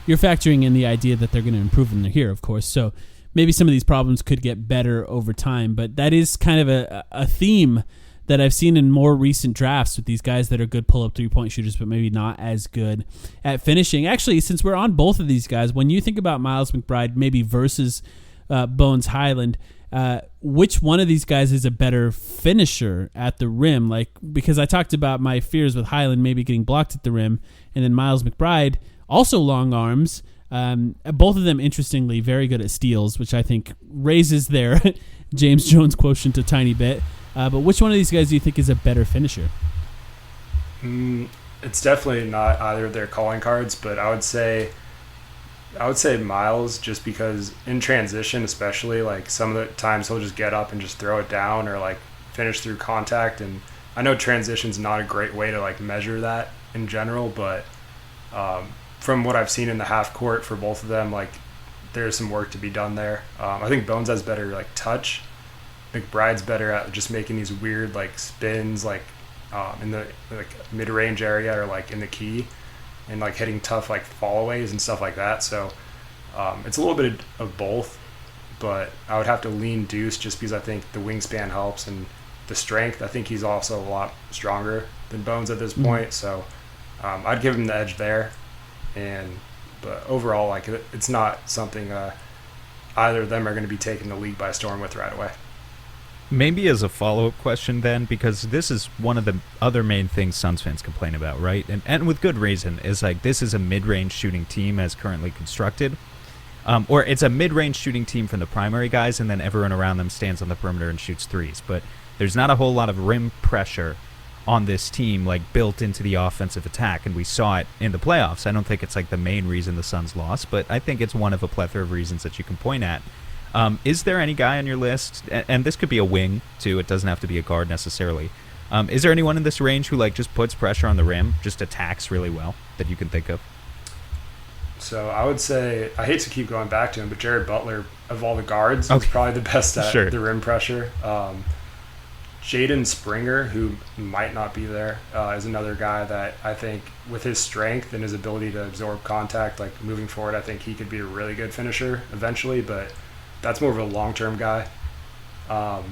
you're factoring in the idea that they're going to improve when they're here, of course. So maybe some of these problems could get better over time, but that is kind of a theme that I've seen in more recent drafts with these guys that are good pull-up three-point shooters, but maybe not as good at finishing. Actually, since we're on both of these guys, when you think about Miles McBride maybe versus Bones Highland, which one of these guys is a better finisher at the rim? Like, because I talked about my fears with Highland maybe getting blocked at the rim, and then Miles McBride, also long arms, both of them, interestingly, very good at steals, which I think raises their James Jones quotient a tiny bit. But which one of these guys do you think is a better finisher? It's definitely not either of their calling cards, but I would say Miles, just because in transition, especially, like some of the times he'll just get up and just throw it down or like finish through contact. And I know transition's not a great way to like measure that in general, but from what I've seen in the half court for both of them, like there's some work to be done there. I think Bones has better like touch. McBride's better at just making these weird like spins, like in the like mid-range area or like in the key, and like hitting tough like fallaways and stuff like that. So it's a little bit of both, but I would have to lean Deuce just because I think the wingspan helps and the strength. I think he's also a lot stronger than Bones at this point, so I'd give him the edge there. But overall, like it's not something either of them are going to be taking the league by storm with right away. Maybe as a follow-up question then, because this is one of the other main things Suns fans complain about, right? And with good reason, is like this is a mid-range shooting team as currently constructed. Or it's a mid-range shooting team from the primary guys, and then everyone around them stands on the perimeter and shoots threes. But there's not a whole lot of rim pressure on this team, like built into the offensive attack, and we saw it in the playoffs. I don't think it's like the main reason the Suns lost, but I think it's one of a plethora of reasons that you can point at. Is there any guy on your list, and this could be a wing too, it doesn't have to be a guard necessarily, is there anyone in this range who like just puts pressure on the rim, just attacks really well, that you can think of? So I would say, I hate to keep going back to him, but Jared Butler, of all the guards, is probably the best at the rim pressure. Jaden Springer, who might not be there, is another guy that I think with his strength and his ability to absorb contact, like moving forward, I think he could be a really good finisher eventually, but that's more of a long-term guy. But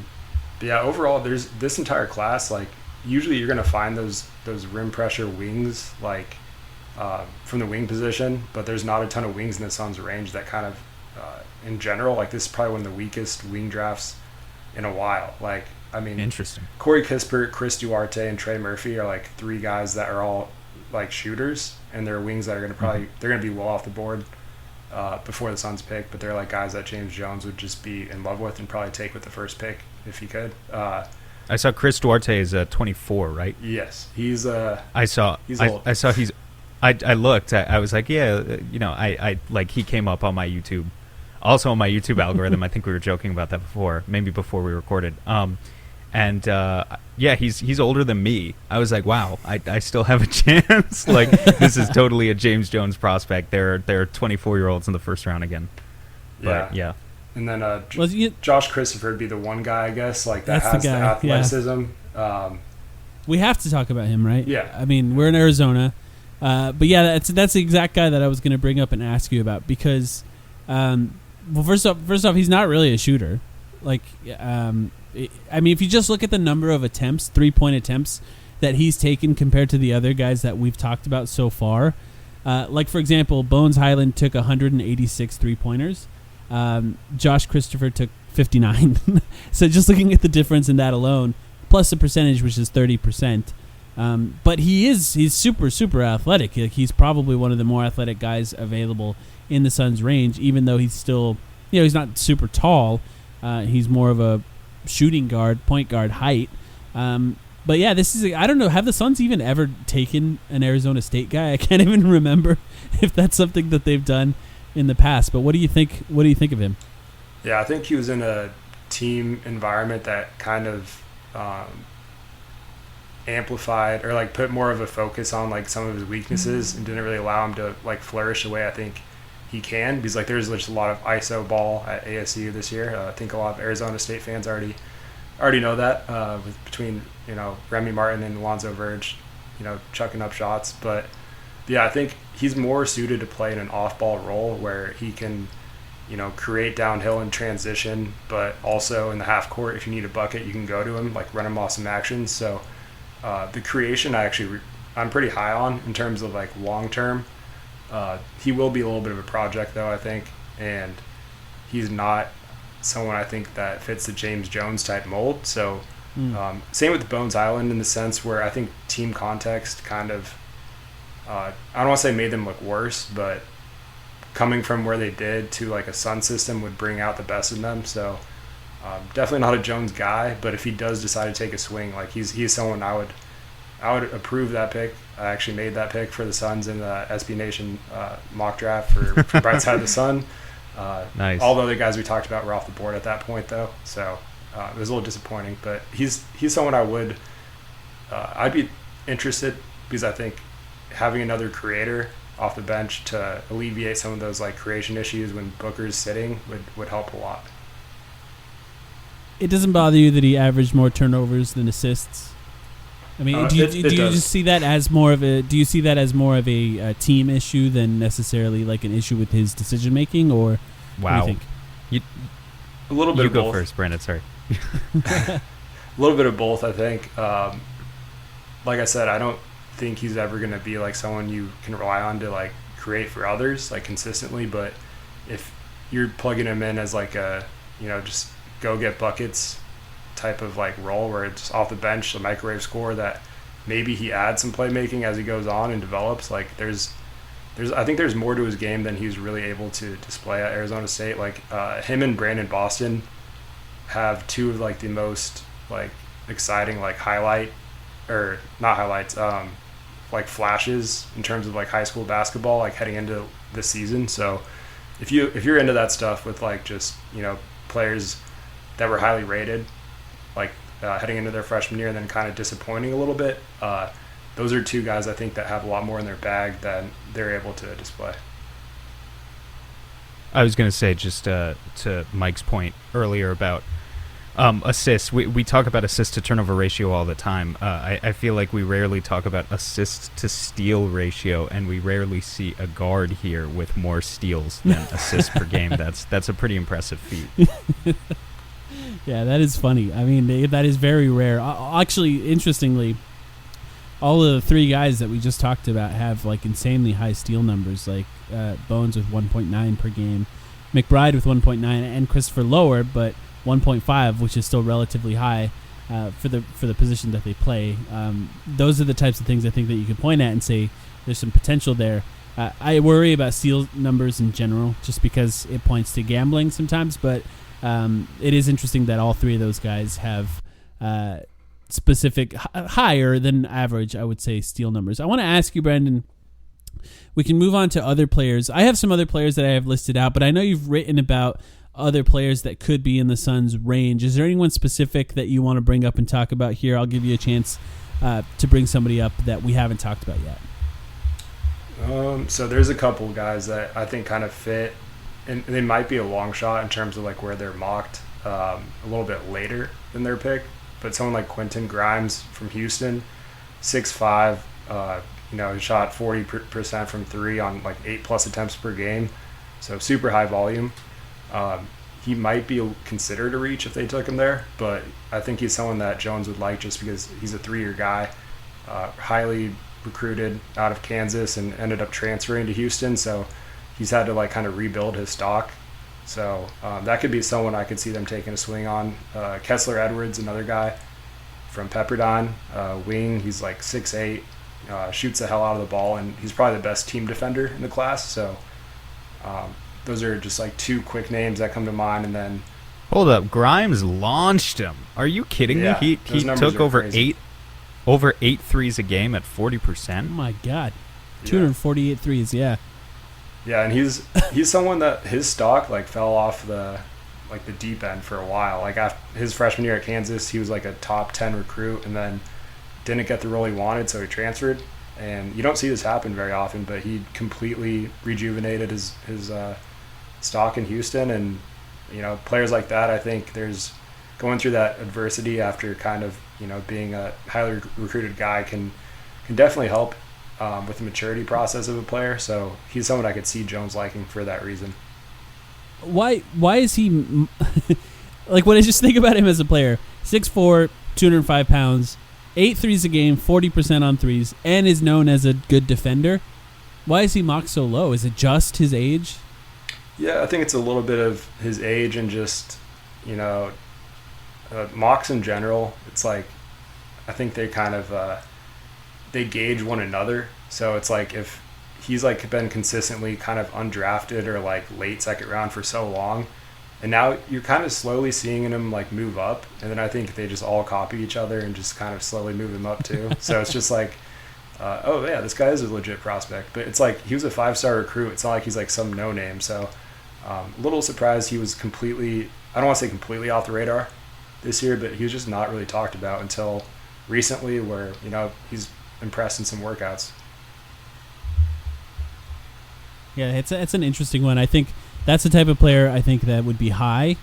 yeah, overall, there's this entire class, like usually you're going to find those rim pressure wings, like from the wing position, but there's not a ton of wings in the Suns range that kind of, in general, like this is probably one of the weakest wing drafts in a while. Like, I mean, interesting. Corey Kispert, Chris Duarte, and Trey Murphy are like three guys that are all like shooters, and they're wings that are going to they're going to be well off the board before the Suns pick, but they're like guys that James Jones would just be in love with and probably take with the first pick if he could. I saw Chris Duarte is 24, right? Yes, he's old. I looked. I was like, yeah, I like he came up on my YouTube, also on my YouTube algorithm. I think we were joking about that before, maybe before we recorded. Yeah, he's older than me. I was like, wow, I still have a chance. Like, this is totally a James Jones prospect. There are 24-year-olds in the first round again. But, yeah. And then Josh Christopher would be the one guy, I guess, like that has the athleticism. Yeah. We have to talk about him, right? Yeah. I mean, we're in Arizona. But yeah, that's the exact guy that I was going to bring up and ask you about because, well, first off, he's not really a shooter. Like, I mean, if you just look at the number of attempts, 3-point attempts that he's taken compared to the other guys that we've talked about so far, like for example, Bones Highland took 186 3-pointers. Josh Christopher took 59. So just looking at the difference in that alone, plus the percentage, which is 30%. But he's super, super athletic. Like, he's probably one of the more athletic guys available in the Suns range, even though he's still, he's not super tall. He's more of a shooting guard, point guard height. But yeah, this is, I don't know, have the Suns even ever taken an Arizona State guy? I can't even remember if that's something that they've done in the past. But what do you think of him? Yeah, I think he was in a team environment that kind of amplified or like put more of a focus on like some of his weaknesses and didn't really allow him to like flourish the way I think he can, because like there's just a lot of ISO ball at ASU this year. I think a lot of Arizona State fans already know that between Remy Martin and Alonzo Verge, chucking up shots. But yeah, I think he's more suited to play in an off-ball role where he can create downhill and transition, but also in the half court, if you need a bucket, you can go to him, like run him off some actions. So the creation I'm pretty high on in terms of like long term. He will be a little bit of a project though, I think, and he's not someone I think that fits the James Jones type mold. So same with Bones Island in the sense where I think team context kind of I don't want to say made them look worse, but coming from where they did to like a Sun system would bring out the best in them. So definitely not a Jones guy, but if he does decide to take a swing, like he's someone I would approve that pick. I actually made that pick for the Suns in the SB Nation mock draft for Bright Side of the Sun. Nice. All the other guys we talked about were off the board at that point, though, so it was a little disappointing. But he's someone I'd be interested, because I think having another creator off the bench to alleviate some of those like creation issues when Booker's sitting would help a lot. It doesn't bother you that he averaged more turnovers than assists? I mean, do you just see that as more of a team issue than necessarily like an issue with his decision making, or wow? What do you think? A little bit. You of go both. first, Brandon. Sorry. A little bit of both, I think. Like I said, I don't think he's ever going to be like someone you can rely on to like create for others like consistently. But if you're plugging him in as like a just go get buckets type of like role where it's off the bench, a microwave score that maybe he adds some playmaking as he goes on and develops, like I think there's more to his game than he was really able to display at Arizona State. Like him and Brandon Boston have two of like the most like exciting like like flashes in terms of like high school basketball like heading into the season. So if you're into that stuff with like just players that were highly rated like heading into their freshman year and then kind of disappointing a little bit, those are two guys I think that have a lot more in their bag than they're able to display. I was going to say, just to Mike's point earlier about assists. We talk about assist to turnover ratio all the time. I feel like we rarely talk about assist to steal ratio, and we rarely see a guard here with more steals than assists per game. That's a pretty impressive feat. Yeah, that is funny. I mean, that is very rare. Actually, interestingly, all of the three guys that we just talked about have like insanely high steal numbers, like Bones with 1.9 per game, McBride with 1.9, and Christopher lower, but 1.5, which is still relatively high for the position that they play. Those are the types of things I think that you can point at and say there's some potential there. I worry about steal numbers in general just because it points to gambling sometimes, but it is interesting that all three of those guys have specific higher than average, I would say, steal numbers. I want to ask you, Brandon, we can move on to other players. I have some other players that I have listed out, but I know you've written about other players that could be in the Suns' range. Is there anyone specific that you want to bring up and talk about here? I'll give you a chance to bring somebody up that we haven't talked about yet. So there's a couple guys that I think kind of fit, and they might be a long shot in terms of like where they're mocked a little bit later than their pick. But someone like Quentin Grimes from Houston, 6'5", he shot 40% from three on like 8+ attempts per game, so super high volume. He might be considered a reach if they took him there, but I think he's someone that Jones would like just because he's a 3-year guy, highly recruited out of Kansas and ended up transferring to Houston, so he's had to like kind of rebuild his stock. So that could be someone I could see them taking a swing on. Kessler Edwards, another guy from Pepperdine, wing. He's like 6'8", shoots the hell out of the ball, and he's probably the best team defender in the class. So those are just like two quick names that come to mind. And then hold up, Grimes launched him. Are you kidding me? He took over crazy. over 8 threes a game at 40%. Oh my God, 248 threes. Yeah. Yeah, and he's someone that his stock like fell off the deep end for a while. Like after his freshman year at Kansas, he was like a top 10 recruit, and then didn't get the role he wanted, so he transferred. And you don't see this happen very often, but he completely rejuvenated his stock in Houston. And, players like that, I think there's going through that adversity after kind of, being a highly recruited guy can definitely help with the maturity process of a player. So he's someone I could see Jones liking for that reason. Why is he like, when I just think about him as a player, 6'4", 205 pounds, 8 threes a game, 40% on threes, and is known as a good defender. Why is he mocked so low? Is it just his age? Yeah, I think it's a little bit of his age and just, mocks in general. It's like, I think they kind of, they gauge one another. So it's like if he's like been consistently kind of undrafted or like late second round for so long, and now you're kind of slowly seeing him like move up, and then I think they just all copy each other and just kind of slowly move him up too. So it's just like, oh yeah, this guy is a legit prospect. But it's like he was a 5-star recruit. It's not like he's like some no name. So a little surprised he was completely, I don't want to say completely off the radar this year, but he was just not really talked about until recently, where he's impressed in some workouts. Yeah, it's an interesting one. I think that's the type of player I think that would be high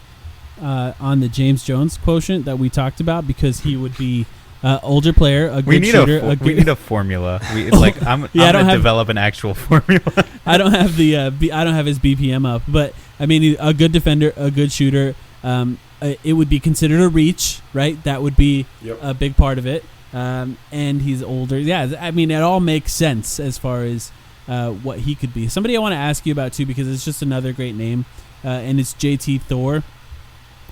on the James Jones quotient that we talked about, because he would be older player, a good shooter. We need a formula. I'm gonna develop an actual formula. I don't have I don't have his BPM up, but I mean, a good defender, a good shooter. It would be considered a reach, right? That would be a big part of it. And he's older. Yeah, I mean, it all makes sense as far as what he could be. Somebody I want to ask you about too, because it's just another great name, and it's JT Thor.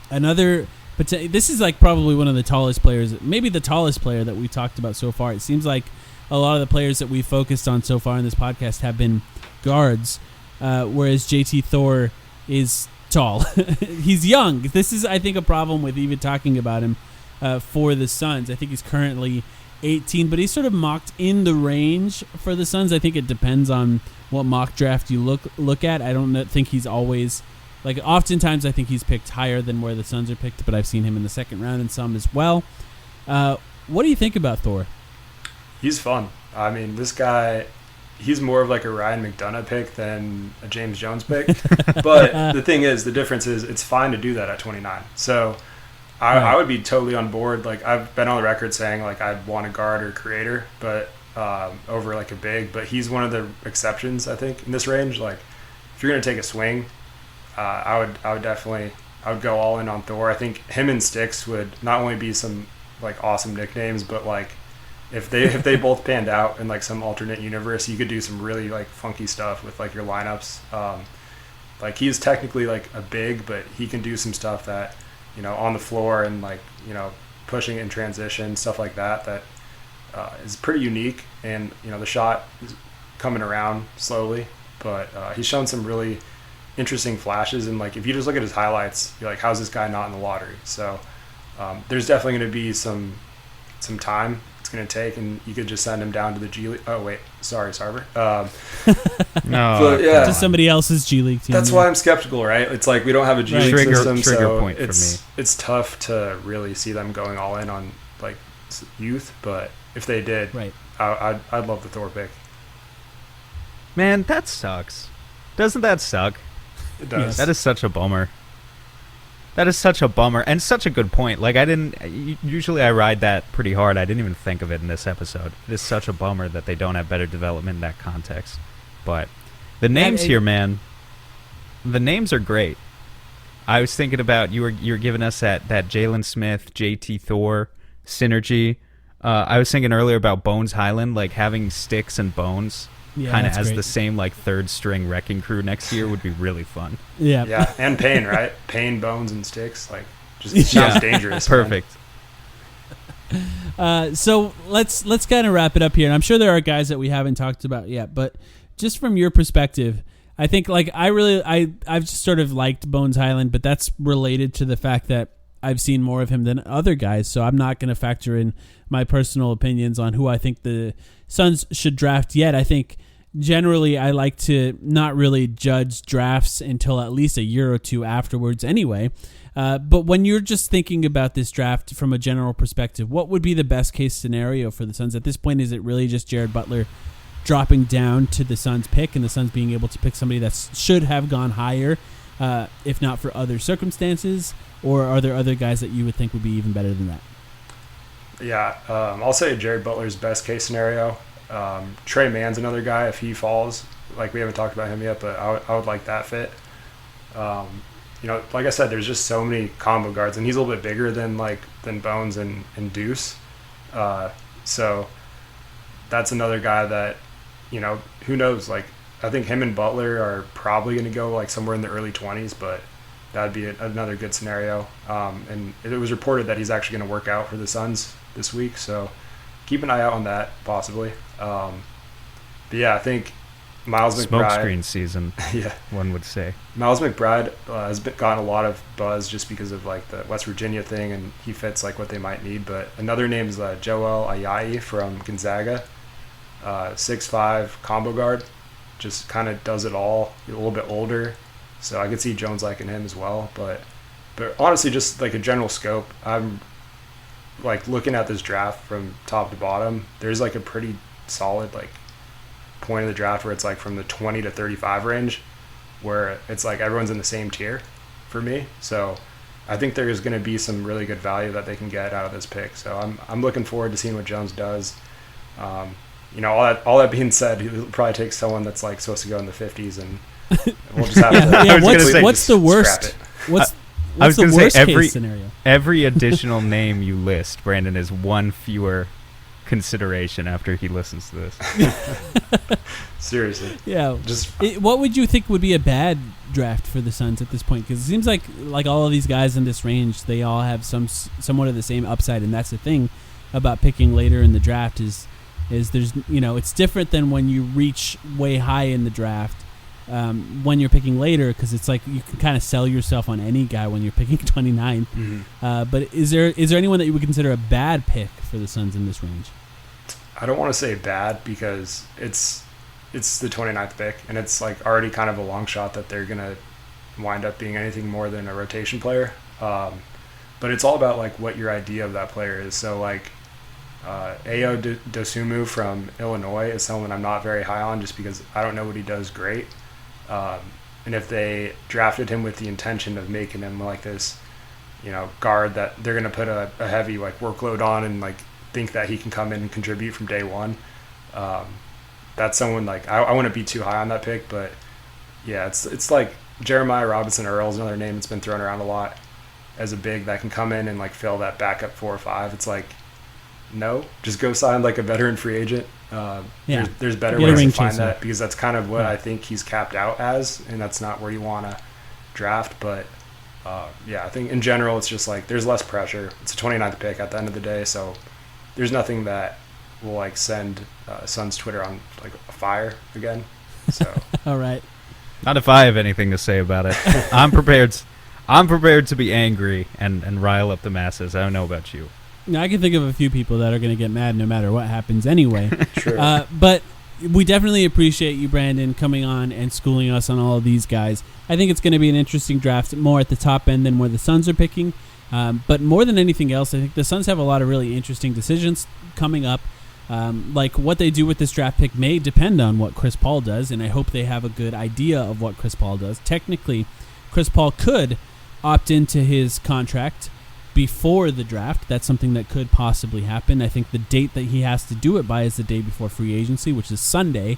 This is like probably one of the tallest players, maybe the tallest player that we talked about so far. It seems like a lot of the players that we focused on so far in this podcast have been guards, whereas JT Thor is tall. He's young. This is, I think, a problem with even talking about him for the Suns. I think he's currently 18, but he's sort of mocked in the range for the Suns. I think it depends on what mock draft you look at. I don't think he's always, like, oftentimes I think he's picked higher than where the Suns are picked, but I've seen him in the second round in some as well. What do you think about Thor? He's fun. I mean, this guy, he's more of like a Ryan McDonough pick than a James Jones pick. But the thing is, the difference is it's fine to do that at 29. So I would be totally on board. Like, I've been on the record saying like I'd want a guard or creator, but over like a big. But he's one of the exceptions, I think, in this range. Like, if you're gonna take a swing, I would go all in on Thor. I think him and Sticks would not only be some like awesome nicknames, but like if they both panned out in like some alternate universe, you could do some really like funky stuff with like your lineups. Like, he's technically like a big, but he can do some stuff that, on the floor and like, pushing in transition, stuff like that is pretty unique. And, the shot is coming around slowly, but he's shown some really interesting flashes. And like, if you just look at his highlights, you're like, how's this guy not in the lottery? So there's definitely going to be some time it's going to take, and you could just send him down to the G League. Oh wait, sorry, Sarver. No, but yeah, to somebody else's G League team. That's why I'm skeptical, right? It's like we don't have a G League system, trigger point it's tough to really see them going all in on like youth. But if they did, right, I'd love the Thor pick. Man, that sucks. Doesn't that suck? It does. Yes. That is such a bummer. That is such a bummer, and such a good point. Like, usually I ride that pretty hard. I didn't even think of it in this episode. It is such a bummer that they don't have better development in that context. But the names here, man, the names are great. I was thinking about, you were giving us that Jalen Smith, JT Thor synergy. I was thinking earlier about Bones Highland, like having Sticks and Bones kind of as the same like third string wrecking crew next year would be really fun. Yeah, and Payne, right? Payne, Bones, and Sticks, like, just sounds dangerous. Perfect. So let's kind of wrap it up here. And I'm sure there are guys that we haven't talked about yet, but just from your perspective, I think like I've just sort of liked Bones Highland, but that's related to the fact that I've seen more of him than other guys, so I'm not going to factor in my personal opinions on who I think the Suns should draft yet. I think generally I like to not really judge drafts until at least a year or two afterwards anyway. But when you're just thinking about this draft from a general perspective, what would be the best case scenario for the Suns? At this point, is it really just Jared Butler dropping down to the Suns pick and the Suns being able to pick somebody that should have gone higher, if not for other circumstances? Or are there other guys that you would think would be even better than that? Yeah, I'll say Jared Butler's best case scenario. Trey Mann's another guy if he falls. Like, we haven't talked about him yet, but I would like that fit. Like I said, there's just so many combo guards, and he's a little bit bigger than Bones and Deuce. So that's another guy that, who knows? Like, I think him and Butler are probably going to go somewhere in the early 20s, but that'd be another good scenario. And it was reported that he's actually going to work out for the Suns this week, so keep an eye out on that possibly. But yeah, I think Miles McBride. Smokescreen season, yeah, one would say. Miles McBride has gotten a lot of buzz just because of the West Virginia thing, and he fits what they might need. But another name is Joel Ayayi from Gonzaga, 6'5" combo guard, just kind of does it all. He's a little bit older, so I could see Jones liking him as well. But honestly, just a general scope, I'm looking at this draft from top to bottom. There's a pretty solid point of the draft where it's from the 20 to 35 range, where it's everyone's in the same tier for me. So I think there's going to be some really good value that they can get out of this pick. So I'm looking forward to seeing what Jones does. All that being said, he'll probably take someone that's supposed to go in the 50s, and we'll just have to. What's the worst? What's the worst case scenario? Every additional name you list, Brandon, is one fewer consideration after he listens to this. Seriously. Yeah. What would you think would be a bad draft for the Suns at this point? Because it seems like all of these guys in this range, they all have somewhat of the same upside, and that's the thing about picking later in the draft is there's it's different than when you reach way high in the draft. When you're picking later, because it's you can kind of sell yourself on any guy when you're picking 29th. Mm-hmm. But is there anyone that you would consider a bad pick for the Suns in this range? I don't want to say bad because it's the 29th pick, and it's already kind of a long shot that they're gonna wind up being anything more than a rotation player. But it's all about what your idea of that player is. So Ayo Dosunmu from Illinois is someone I'm not very high on just because I don't know what he does great. And if they drafted him with the intention of making him this, guard that they're going to put a heavy workload on and think that he can come in and contribute from day one, that's someone I wouldn't be too high on that pick. But yeah, it's Jeremiah Robinson Earl is another name that's been thrown around a lot as a big that can come in and fill that backup 4 or 5. It's no, just go sign a veteran free agent. There's better ways to find that, because that's kind of what I think he's capped out as, and that's not where you want to draft. But I think in general it's just there's less pressure. It's a 29th pick at the end of the day, so there's nothing that will send Suns Twitter on a fire again. So all right, not if I have anything to say about it. I'm prepared to be angry and rile up the masses. I don't know about you. Now, I can think of a few people that are going to get mad no matter what happens anyway. True. But we definitely appreciate you, Brandon, coming on and schooling us on all of these guys. I think it's going to be an interesting draft, more at the top end than where the Suns are picking. But more than anything else, I think the Suns have a lot of really interesting decisions coming up. What they do with this draft pick may depend on what Chris Paul does, and I hope they have a good idea of what Chris Paul does. Technically, Chris Paul could opt into his contract before the draft. That's something that could possibly happen. I think the date that he has to do it by is the day before free agency, which is Sunday.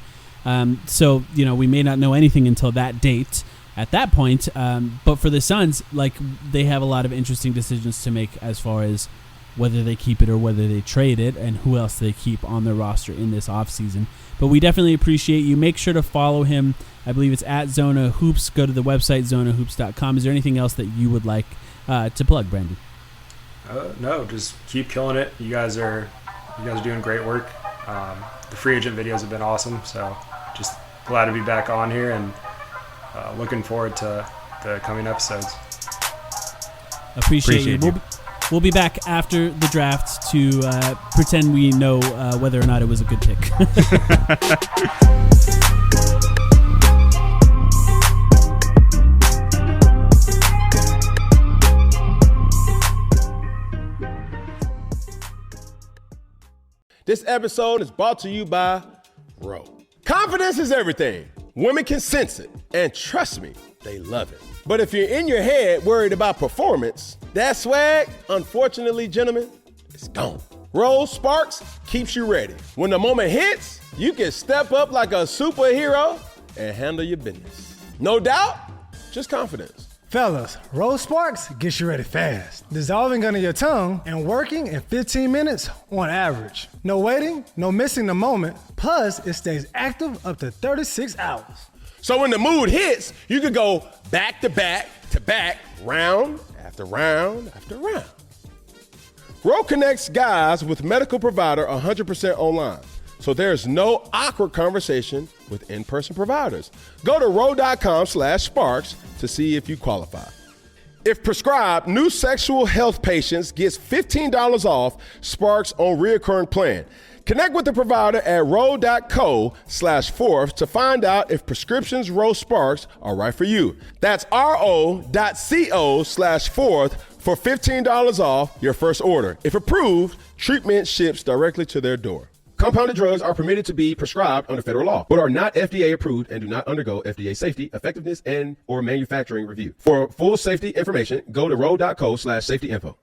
So we may not know anything until that date at that point. But for the Suns, they have a lot of interesting decisions to make as far as whether they keep it or whether they trade it, and who else they keep on their roster in this offseason. But we definitely appreciate you. Make sure to follow him. I believe it's at Zona Hoops. Go to the website, zonahoops.com. Is there anything else that you would like to plug, Brandon? No, just keep killing it. You guys are doing great work. The free agent videos have been awesome, so just glad to be back on here, and looking forward to the coming episodes. Appreciate you. We'll be back after the draft to pretend we know whether or not it was a good pick. This episode is brought to you by Row. Confidence is everything. Women can sense it. And trust me, they love it. But if you're in your head worried about performance, that swag, unfortunately, gentlemen, it's gone. Row Sparks keeps you ready. When the moment hits, you can step up like a superhero and handle your business. No doubt, just confidence. Fellas, Rose Sparks gets you ready fast, dissolving under your tongue and working in 15 minutes on average. No waiting, no missing the moment, plus it stays active up to 36 hours. So when the mood hits, you can go back to back to back, round after round after round. Row connects guys with medical provider 100% online. So there's no awkward conversation with in-person providers. Go to row.com/sparks to see if you qualify. If prescribed, new sexual health patients gets $15 off Sparks on reoccurring plan. Connect with the provider at row.co/fourth to find out if prescriptions Row Sparks are right for you. That's ro.co/fourth for $15 off your first order. If approved, treatment ships directly to their door. Compounded drugs are permitted to be prescribed under federal law, but are not FDA approved and do not undergo FDA safety, effectiveness, and or manufacturing review. For full safety information, go to row.co/safety info.